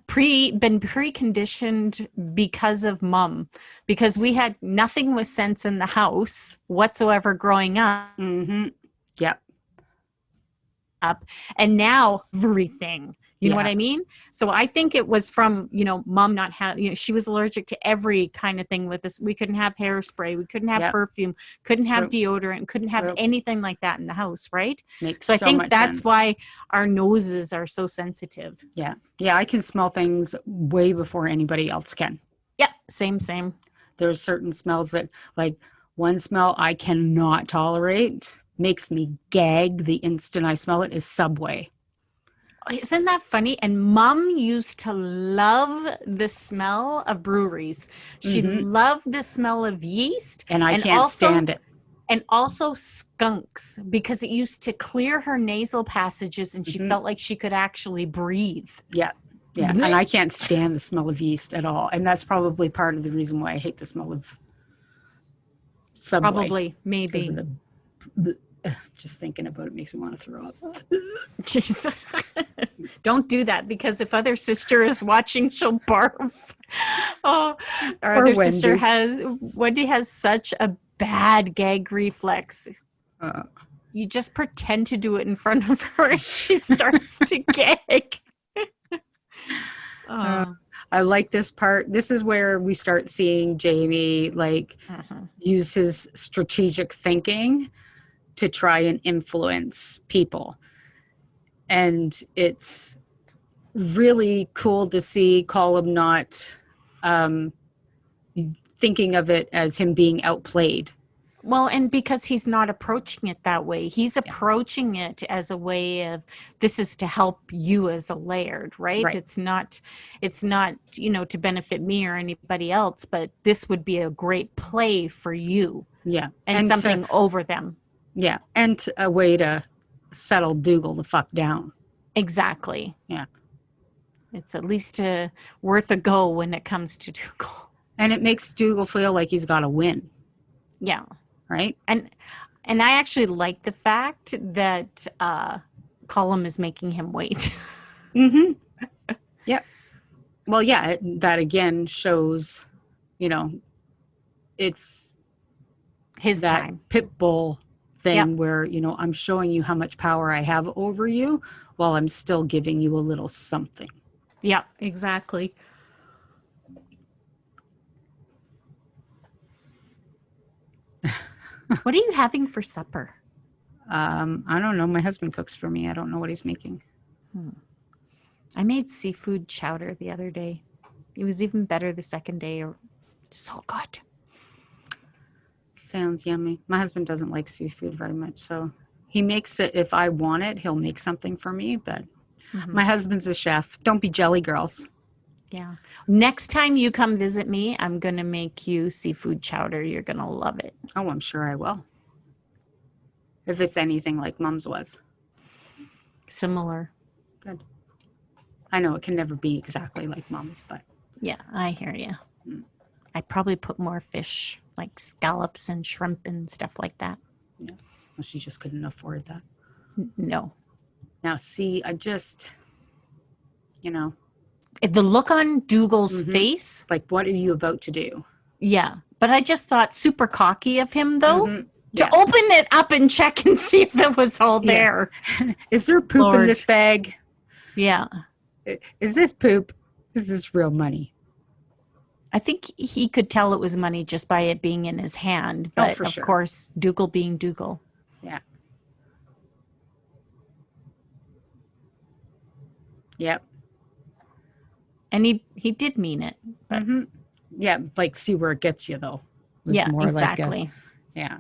been preconditioned because of mom, because we had nothing with sense in the house whatsoever growing up.
Mm-hmm. Yep.
And now everything, you know what
Yeah.
I mean? So I think it was from, mom not having, she was allergic to every kind of thing with us. We couldn't have hairspray, we couldn't have
Yep.
perfume, couldn't have
True.
deodorant, couldn't have
True.
anything like that in the house, right?
Makes
So I
so
think
much
that's
sense.
why our noses are so sensitive.
Yeah. Yeah, I can smell things way before anybody else can.
Yep, same.
There's certain smells that, like, one smell I cannot tolerate, makes me gag the instant I smell it, is Subway.
Isn't that funny? And mom used to love the smell of breweries. She
Mm-hmm.
loved the smell of yeast
And I
and
can't
also
stand it.
skunks because it used to clear her nasal passages and she
Mm-hmm.
felt like she could actually breathe.
Yeah. Yeah. And
Blech.
I can't stand the smell of yeast at all. And that's probably part of the reason why I hate the smell of Subway.
Probably,
Because of
maybe.
the just thinking about it makes me want to throw up.
Jeez. Don't do that because if other sister is watching, she'll barf. Oh, our
Or
other sister
Wendy.
Wendy has such a bad gag reflex.
Uh,
You just pretend to do it in front of her and she starts to gag.
uh,
Oh.
I like this part. This is where we start seeing Jamie like
Uh-huh.
use his strategic thinking to try and influence people. And it's really cool to see Colum not um, thinking of it as him being outplayed.
Well, and because he's not approaching it that way, he's
Yeah.
approaching it as a way of this is to help you as a laird, right?
Right.
It's not, to benefit me or anybody else, but this would be a great play for you
Yeah.
and something over them.
Yeah. And a way to settle Dougal the fuck down.
Exactly.
Yeah.
It's at least worth a go when it comes to Dougal.
And it makes Dougal feel like he's got to win.
Yeah.
Right.
And I actually like the fact that Colum is making him wait.
Mm-hmm. Yeah. Well, yeah, that again shows, it's
His
that
time.
pit bull thing
Yep.
where, I'm showing you how much power I have over you while I'm still giving you a little something.
Yeah, exactly. What are you having for supper?
I don't know. My husband cooks for me. I don't know what he's making.
I made seafood chowder the other day. It was even better the second day. So good.
Sounds yummy. My husband doesn't like seafood very much, so he makes it if I want it. He'll make something for me, but my husband's a chef. Don't be jelly girls.
Yeah. Next time you come visit me, I'm going to make you seafood chowder. You're going to love it.
Oh, I'm sure I will. If it's anything like Mom's was.
Similar.
Good. I know it can never be exactly like Mom's, but
Yeah, I hear you. I probably put more fish, like scallops and shrimp and stuff like that.
yeah. Well, she just couldn't afford that.
No.
Now, see, I just,
The look on Dougal's face.
like, what are you about to do?
Yeah. But I just thought super cocky of him, though, to
Yeah.
open it up and check and see if it was all there.
Is there poop in this bag?
Yeah.
Is this poop? This is real money.
I think he could tell it was money just by it being in his hand. But
for
of
sure.
course, Dougal being Dougal.
Yeah. Yep.
And he did mean it. But
Yeah, like, see where it gets you, though. It was
yeah,
more
exactly.
Like yeah.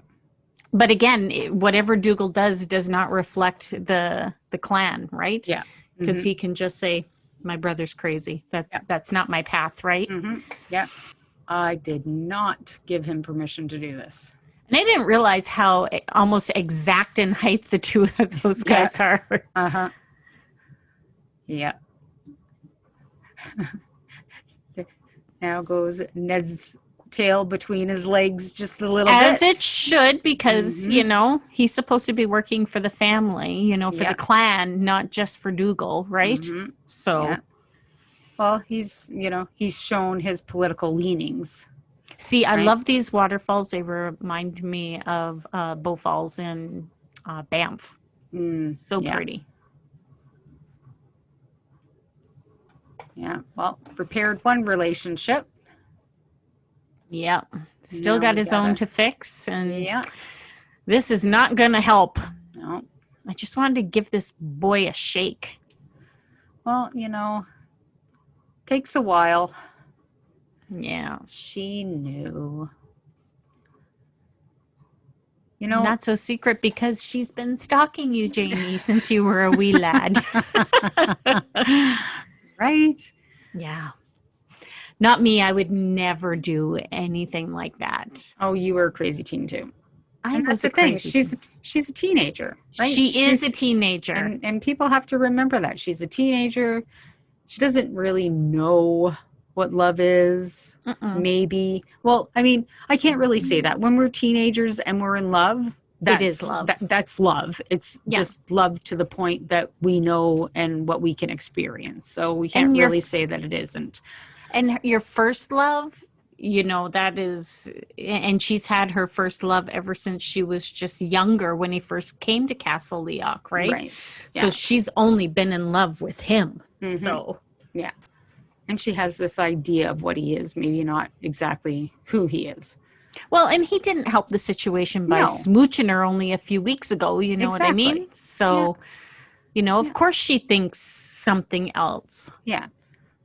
But again, whatever Dougal does not reflect the clan, right?
Yeah.
Because he can just say, my brother's crazy. That's not my path, right?
Yeah. I did not give him permission to do this.
And I didn't realize how almost exact in height the two of those guys are.
Uh-huh. Yeah. Now goes Ned's tail between his legs just a little
As
bit.
it should, because, he's supposed to be working for the family, for the clan, not just for Dougal, right? So,
Yeah. Well, he's shown his political leanings.
see, I love these waterfalls. They remind me of Bow Falls in Banff. So pretty.
Yeah. Well, repaired one relationship.
Yeah. Still
Now
got
we
his own to fix. And this is not going to help.
No.
I just wanted to give this boy a shake.
Well, takes a while.
Yeah.
She knew.
Not so secret because she's been stalking you, Jamie, since you were a wee lad.
Right?
Yeah. Not me. I would never do anything like that.
Oh, you were a crazy teen too.
And
that's the thing. She's a teenager, right?
She is a teenager.
And people have to remember that. She's a teenager. She doesn't really know what love is. Maybe. Well, I mean, I can't really say that. When we're teenagers and we're in love,
it is love.
That's love. It's just love to the point that we know and what we can experience. So we can't really say that it isn't.
And your first love, that is, and she's had her first love ever since she was just younger when he first came to Castle Leoch, right?
Right.
Yeah. So she's only been in love with him. So.
Yeah. And she has this idea of what he is, maybe not exactly who he is.
Well, and he didn't help the situation by smooching her only a few weeks ago, you know what I mean? So, of course she thinks something else.
Yeah.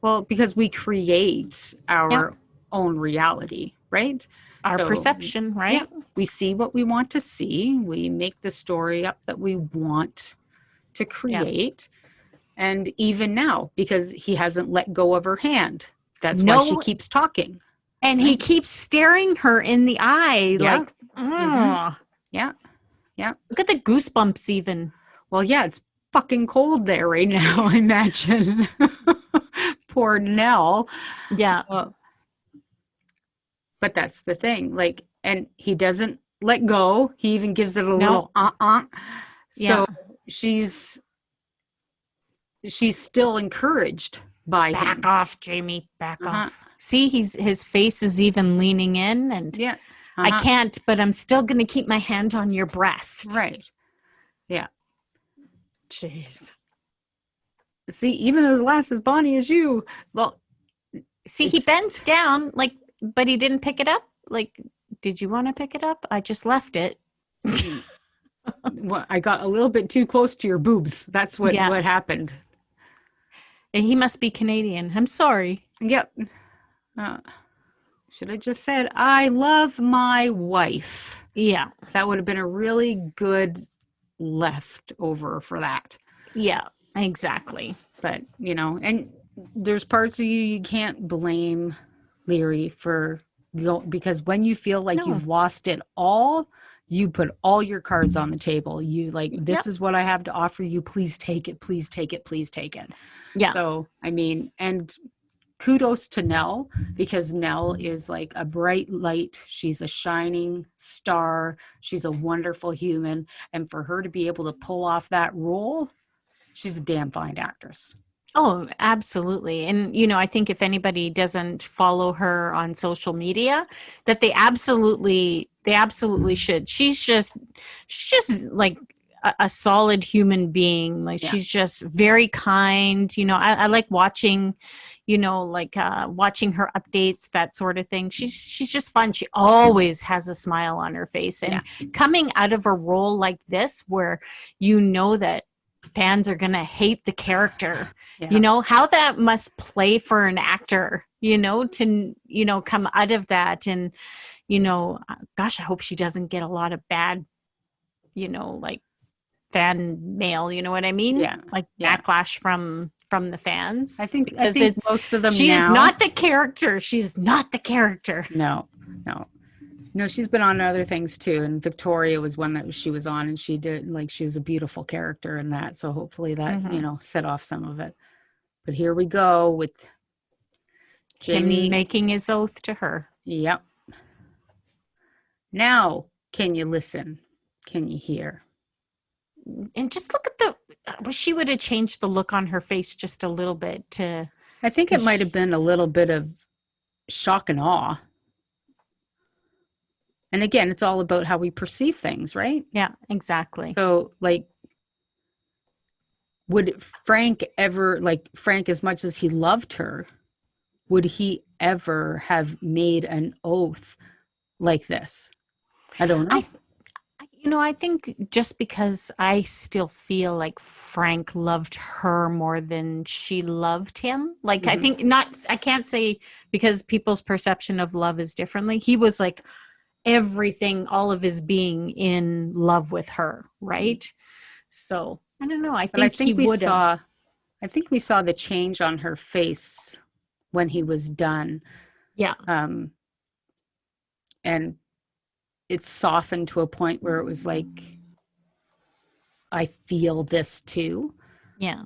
Well, because we create our own reality, right?
Our perception, right?
Yeah. We see what we want to see. We make the story up that we want to create. And even now, because he hasn't let go of her hand, that's why she keeps talking.
And he keeps staring her in the eye like,
Yeah.
Look at the goosebumps even.
Well, yeah, it's fucking cold there right now, I imagine. Poor Nell.
Yeah.
But that's the thing. Like, and he doesn't let go. He even gives it a little So she's still encouraged by him.
Back off, Jamie. Back off. See, his face is even leaning in, and I can't, but I'm still going to keep my hand on your breast.
Right. Yeah.
Jeez.
See, even as last as bonny as you. Well,
see, he bends down, but he didn't pick it up. Like, did you want to pick it up? I just left it.
Well, I got a little bit too close to your boobs. That's what happened.
And he must be Canadian. I'm sorry.
Yep. Should have just said, I love my wife.
Yeah.
That would have been a really good leftover for that.
Yeah, exactly.
But, and there's parts of you can't blame Leary for, because when you feel like you've lost it all, you put all your cards on the table. You this is what I have to offer you. Please take it. Please take it. Please take it.
Yeah.
So, I mean, and kudos to Nell, because Nell is like a bright light. She's a shining star. She's a wonderful human. And for her to be able to pull off that role, she's a damn fine actress.
Oh, absolutely. And, I think if anybody doesn't follow her on social media, that they absolutely should. She's just like a solid human being. Like, she's just very kind. I like watching, watching her updates, that sort of thing. She's just fun. She always has a smile on her face. And coming out of a role like this, where that fans are going to hate the character, how that must play for an actor, to, come out of that. And, gosh, I hope she doesn't get a lot of bad, like fan mail, you know what I mean?
Yeah.
Like backlash from the fans.
I think most of them
she
now,
is not the character. She's not the character.
No, she's been on other things too. And Victoria was one that she was on, and she did, like, she was a beautiful character in that. So hopefully that, set off some of it. But here we go with Jamie
him making his oath to her.
Yep. Now, can you listen? Can you hear?
And just look at wish she would have changed the look on her face just a little bit to.
I think it might have been a little bit of shock and awe. And again, it's all about how we perceive things, right?
Yeah, exactly.
So, like, would Frank ever, like, Frank, as much as he loved her, would he ever have made an oath like this? I don't know.
I think just because I still feel like Frank loved her more than she loved him. Like, I think I can't say, because people's perception of love is differently. He was like everything, all of his being in love with her. Right. So I don't know. I think we saw the change on her face when he was done.
Yeah. And it softened to a point where it was like, I feel this too.
Yeah.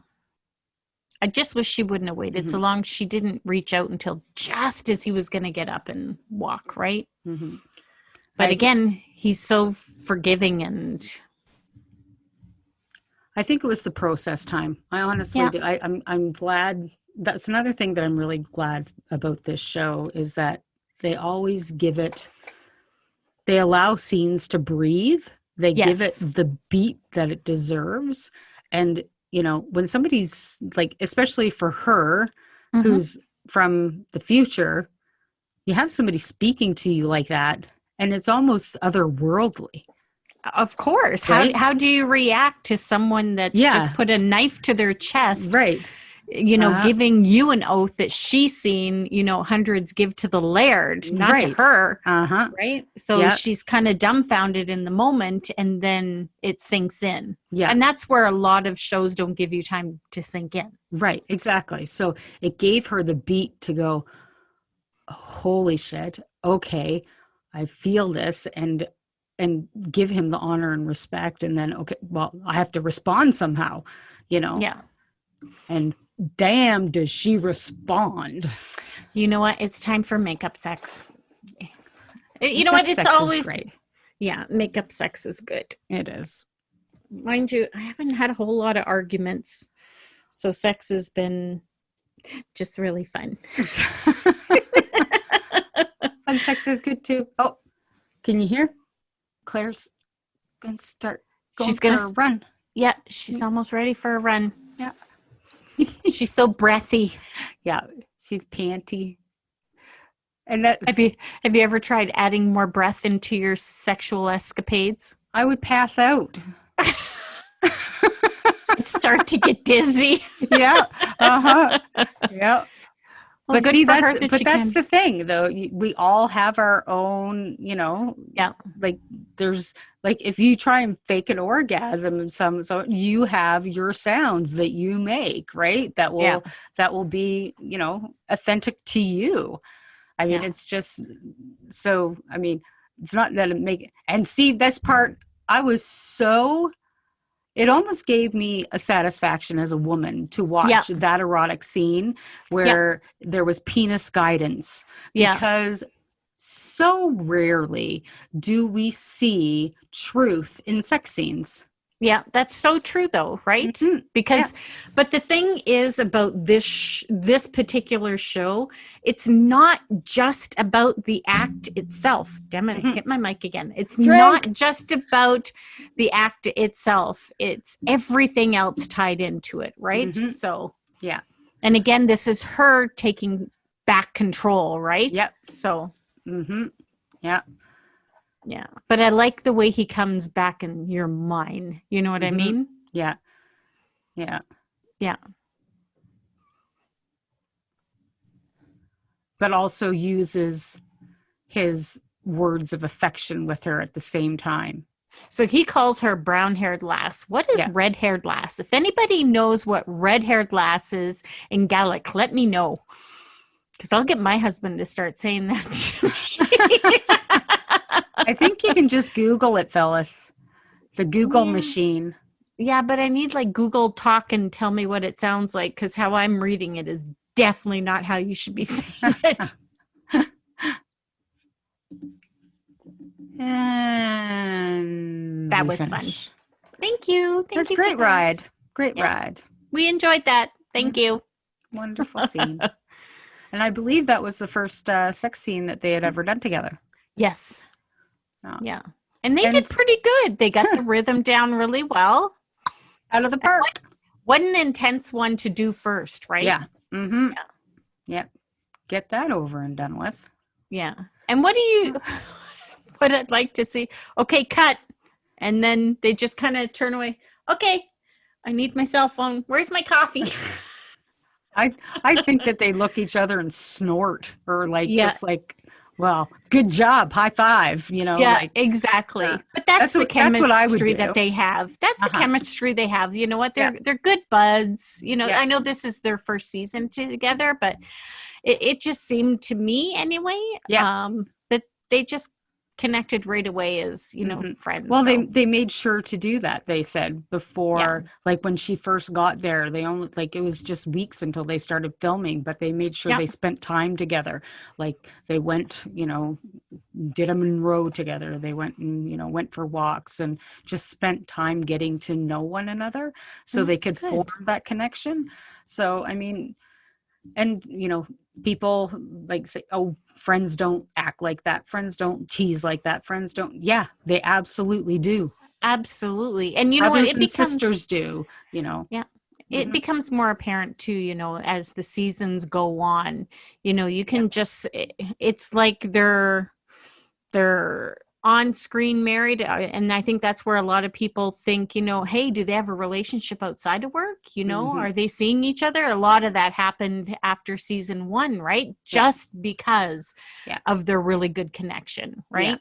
I just wish she wouldn't have waited so long. She didn't reach out until just as he was going to get up and walk, right? Mm-hmm. But again, he's so forgiving, and
I think it was the process time. I honestly do. I'm glad. That's another thing that I'm really glad about this show, is that they always give it, they allow scenes to breathe. They give it the beat that it deserves. And, when somebody's like, especially for her, who's from the future, you have somebody speaking to you like that, and it's almost otherworldly.
Of course.
Right?
How do you react to someone that's just put a knife to their chest?
Right.
Giving you an oath that she's seen, hundreds give to the laird, not to her. Right. So she's kind of dumbfounded in the moment, and then it sinks in. Yeah. And that's where a lot of shows don't give you time to sink in.
Right. Exactly. So it gave her the beat to go, holy shit. Okay. I feel this, and give him the honor and respect. And then, okay, well, I have to respond somehow, Yeah. And damn, does she respond?
You know what? It's time for makeup sex. You know what? It's always great. Yeah, makeup sex is good.
It is.
Mind you, I haven't had a whole lot of arguments, so sex has been just really fun.
Fun sex is good too. Oh, can you hear? Claire's gonna start going for a run.
Yeah, she's almost ready for a run.
Yeah.
She's so breathy.
Yeah, she's panty. And that,
have you ever tried adding more breath into your sexual escapades?
I would pass out.
I'd start to get dizzy.
Yeah. Yeah. Well, but see, that's the thing, though. We all have our own, like there's like, if you try and fake an orgasm, so you have your sounds that you make, right? That will be, authentic to you. I mean, it's just so, it's not that it and see this part, I was so it almost gave me a satisfaction as a woman to watch that erotic scene where there was penis guidance, because so rarely do we see truth in sex scenes.
Yeah, that's so true though, right?
Mm-hmm.
Because but the thing is about this particular show, it's not just about the act itself. Damn it, I hit my mic again. It's not just about the act itself. It's everything else tied into it, right? So,
yeah.
And again, this is her taking back control, right?
Yep.
So,
yeah.
Yeah. But I like the way he comes back in your mind. You know what I mean?
Yeah. Yeah.
Yeah.
But also uses his words of affection with her at the same time.
So he calls her brown-haired lass. What is red-haired lass? If anybody knows what red-haired lass is in Gaelic, let me know. Because I'll get my husband to start saying that to me.
I think you can just Google it, fellas. The Google machine.
Yeah, but I need like Google talk and tell me what it sounds like, because how I'm reading it is definitely not how you should be saying it.
And
that was fun. Thank you.
That's a great ride. Great ride.
We enjoyed that. Thank you.
Wonderful scene. And I believe that was the first sex scene that they had ever done together.
Yes. Oh. Yeah. And they did pretty good. They got the rhythm down really well.
Out of the park.
What an intense one to do first, right?
Yeah. Mm-hmm. Yeah. Get that over and done with.
Yeah. And what I'd like to see, okay, cut. And then they just kind of turn away. Okay, I need my cell phone. Where's my coffee?
I think that they look each other and snort, or just like, well, good job, high five,
Yeah, like, exactly. But that's the chemistry that they have. That's the chemistry they have. You know what? They're good buds. You know, I know this is their first season together, but it just seemed to me anyway, that they just connected right away as, friends.
Well, they made sure to do that, they said, before, like when she first got there, they only, like, it was just weeks until they started filming, but they made sure they spent time together. Like they went, did a Monroe together. They went and, went for walks and just spent time getting to know one another so they could form that connection. So, I mean, and, people like say, oh, friends don't act like that. Friends don't tease like that. Friends don't. Yeah, they absolutely do.
Absolutely. And
brothers and sisters do,
Yeah. It becomes more apparent too, as the seasons go on. You can just, it's like they're on screen married, and I think that's where a lot of people think, hey, do they have a relationship outside of work? Are they seeing each other? A lot of that happened after season 1, right? Just because of their really good connection, right?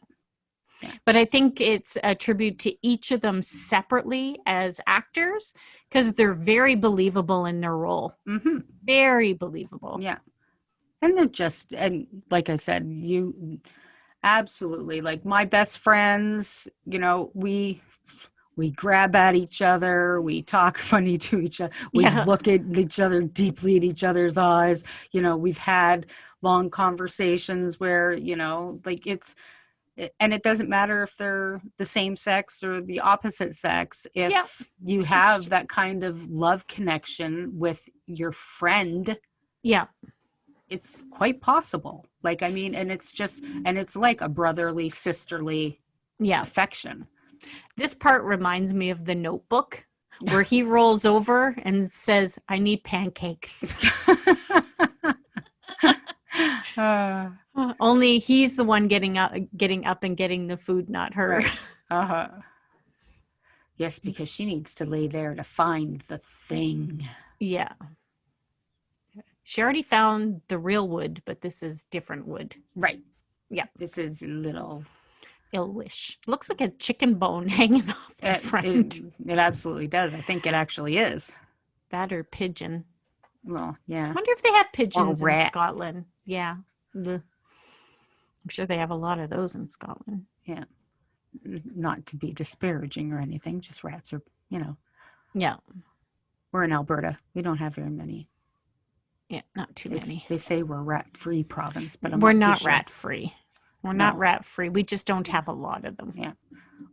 Yeah. But I think it's a tribute to each of them separately as actors, because they're very believable in their role. Very believable.
Yeah. And they're just, and like I said, absolutely, like my best friends, we grab at each other, we talk funny to each other, we look at each other deeply at each other's eyes, we've had long conversations where, like and it doesn't matter if they're the same sex or the opposite sex. If you have that kind of love connection with your friend, it's quite possible. Like, I mean, and it's like a brotherly, sisterly affection.
This part reminds me of The Notebook, where he rolls over and says, I need pancakes. Only he's the one getting up and getting the food, not her.
Right. Yes, because she needs to lay there to find the thing.
Yeah. She already found the real wood, but this is different wood.
Right.
Yeah.
This is little
Ilwish. Looks like a chicken bone hanging off the front.
It absolutely does. I think it actually is.
That or pigeon.
Well, yeah.
I wonder if they have pigeons in Scotland. Yeah. I'm sure they have a lot of those in Scotland.
Yeah. Not to be disparaging or anything, just rats are,
Yeah.
We're in Alberta. We don't have very many.
Yeah, not too many.
They say we're rat-free province, but
we're
not
not
too sure.
rat-free. We're not rat-free. We just don't have a lot of them.
Yeah.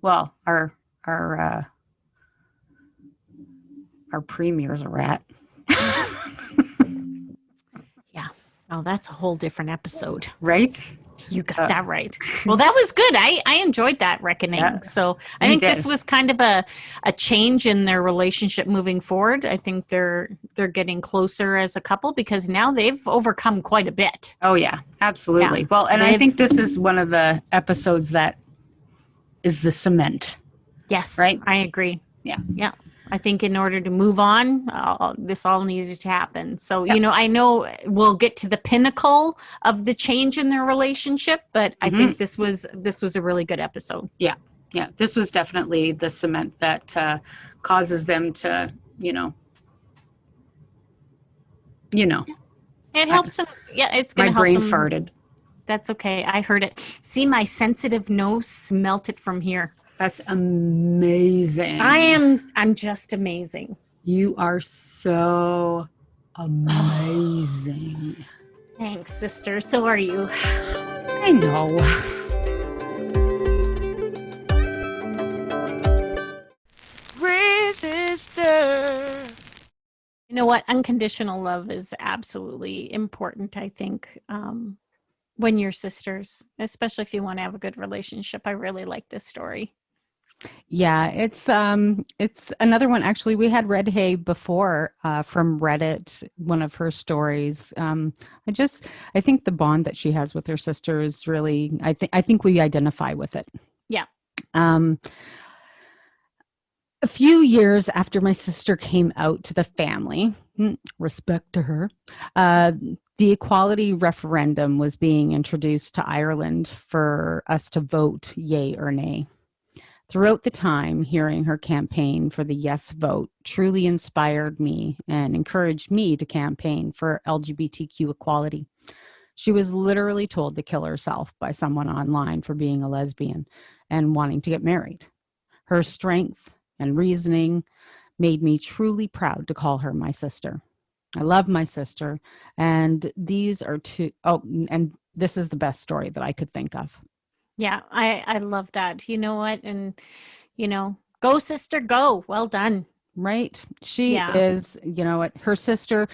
Well, our premier's a rat.
Yeah. Oh, that's a whole different episode.
Right?
You got that right. Well, that was good. I enjoyed that reckoning.
Yeah,
so I think this was kind of a change in their relationship moving forward. I think they're getting closer as a couple because now they've overcome quite a bit.
Oh, yeah, absolutely. Yeah. Well, and I think this is one of the episodes that is the cement.
Yes,
right?
I agree.
Yeah.
Yeah. I think in order to move on, this all needed to happen. So, you know, I know we'll get to the pinnacle of the change in their relationship, but I think this was a really good episode.
Yeah. Yeah. This was definitely the cement that causes them to, you know.
It helps them. Yeah, it's going to help
them. My brain farted.
That's okay. I heard it. See, my sensitive nose smelt it from here.
That's amazing.
I'm just amazing.
You are so amazing.
Thanks, sister. So are you.
I know.
Sister. You know what? Unconditional love is absolutely important, I think, when you're sisters, especially if you want to have a good relationship. I really like this story.
Yeah, it's another one. Actually, we had Red Hay before from Reddit, one of her stories. I think the bond that she has with her sister is really, I think we identify with it.
Yeah.
A few years after my sister came out to the family, respect to her, the equality referendum was being introduced to Ireland for us to vote yay or nay. Throughout the time, hearing her campaign for the yes vote truly inspired me and encouraged me to campaign for LGBTQ equality. She was literally told to kill herself by someone online for being a lesbian and wanting to get married. Her strength and reasoning made me truly proud to call her my sister. I love my sister, and these are and this is the best story that I could think of.
Yeah, I love that. You know what? And, go sister, go. Well done.
Right. She is, her sister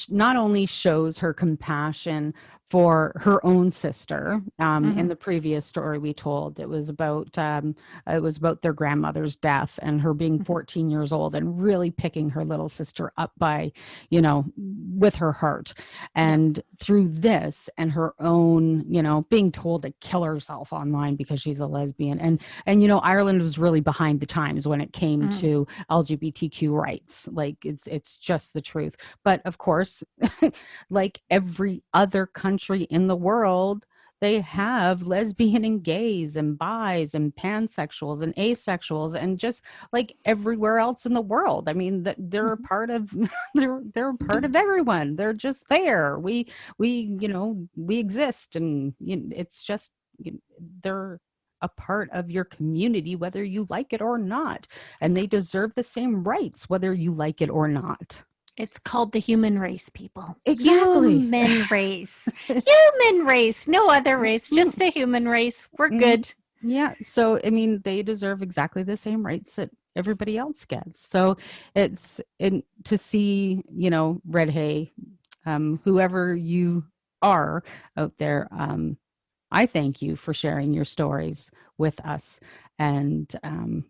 not only shows her compassion for her own sister. In the previous story we told, it was about their grandmother's death and her being 14 years old and really picking her little sister up by, with her heart. And through this and her own, being told to kill herself online because she's a lesbian. And Ireland was really behind the times when it came to LGBTQ rights. Like it's just the truth. But of course, like every other country in the world, they have lesbian and gays and bis and pansexuals and asexuals and just like everywhere else in the world. I mean, they're a part of they're a part of everyone. They're just there. We exist, and it's just they're a part of your community, whether you like it or not, and they deserve the same rights, whether you like it or not.
It's called the human race, people.
Exactly.
Human race. Human race. No other race, just a human race. We're good.
Yeah. So, I mean, they deserve exactly the same rights that everybody else gets. So it's to see, Red Hay, whoever you are out there, I thank you for sharing your stories with us and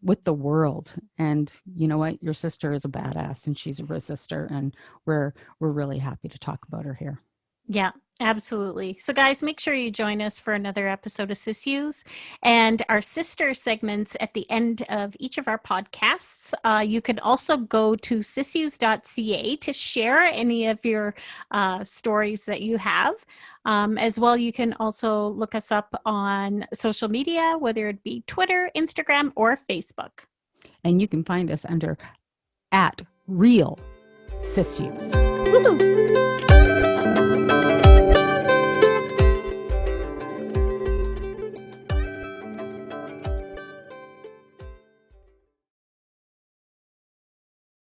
with the world. And you know what? Your sister is a badass and she's a resistor, and we're really happy to talk about her here.
Yeah, absolutely. So guys, make sure you join us for another episode of SIssues and our sister segments at the end of each of our podcasts. You could also go to sissues.ca to share any of your stories that you have. As well, you can also look us up on social media, whether it be Twitter, Instagram, or Facebook.
And you can find us under @RealSissues.
Woohoo!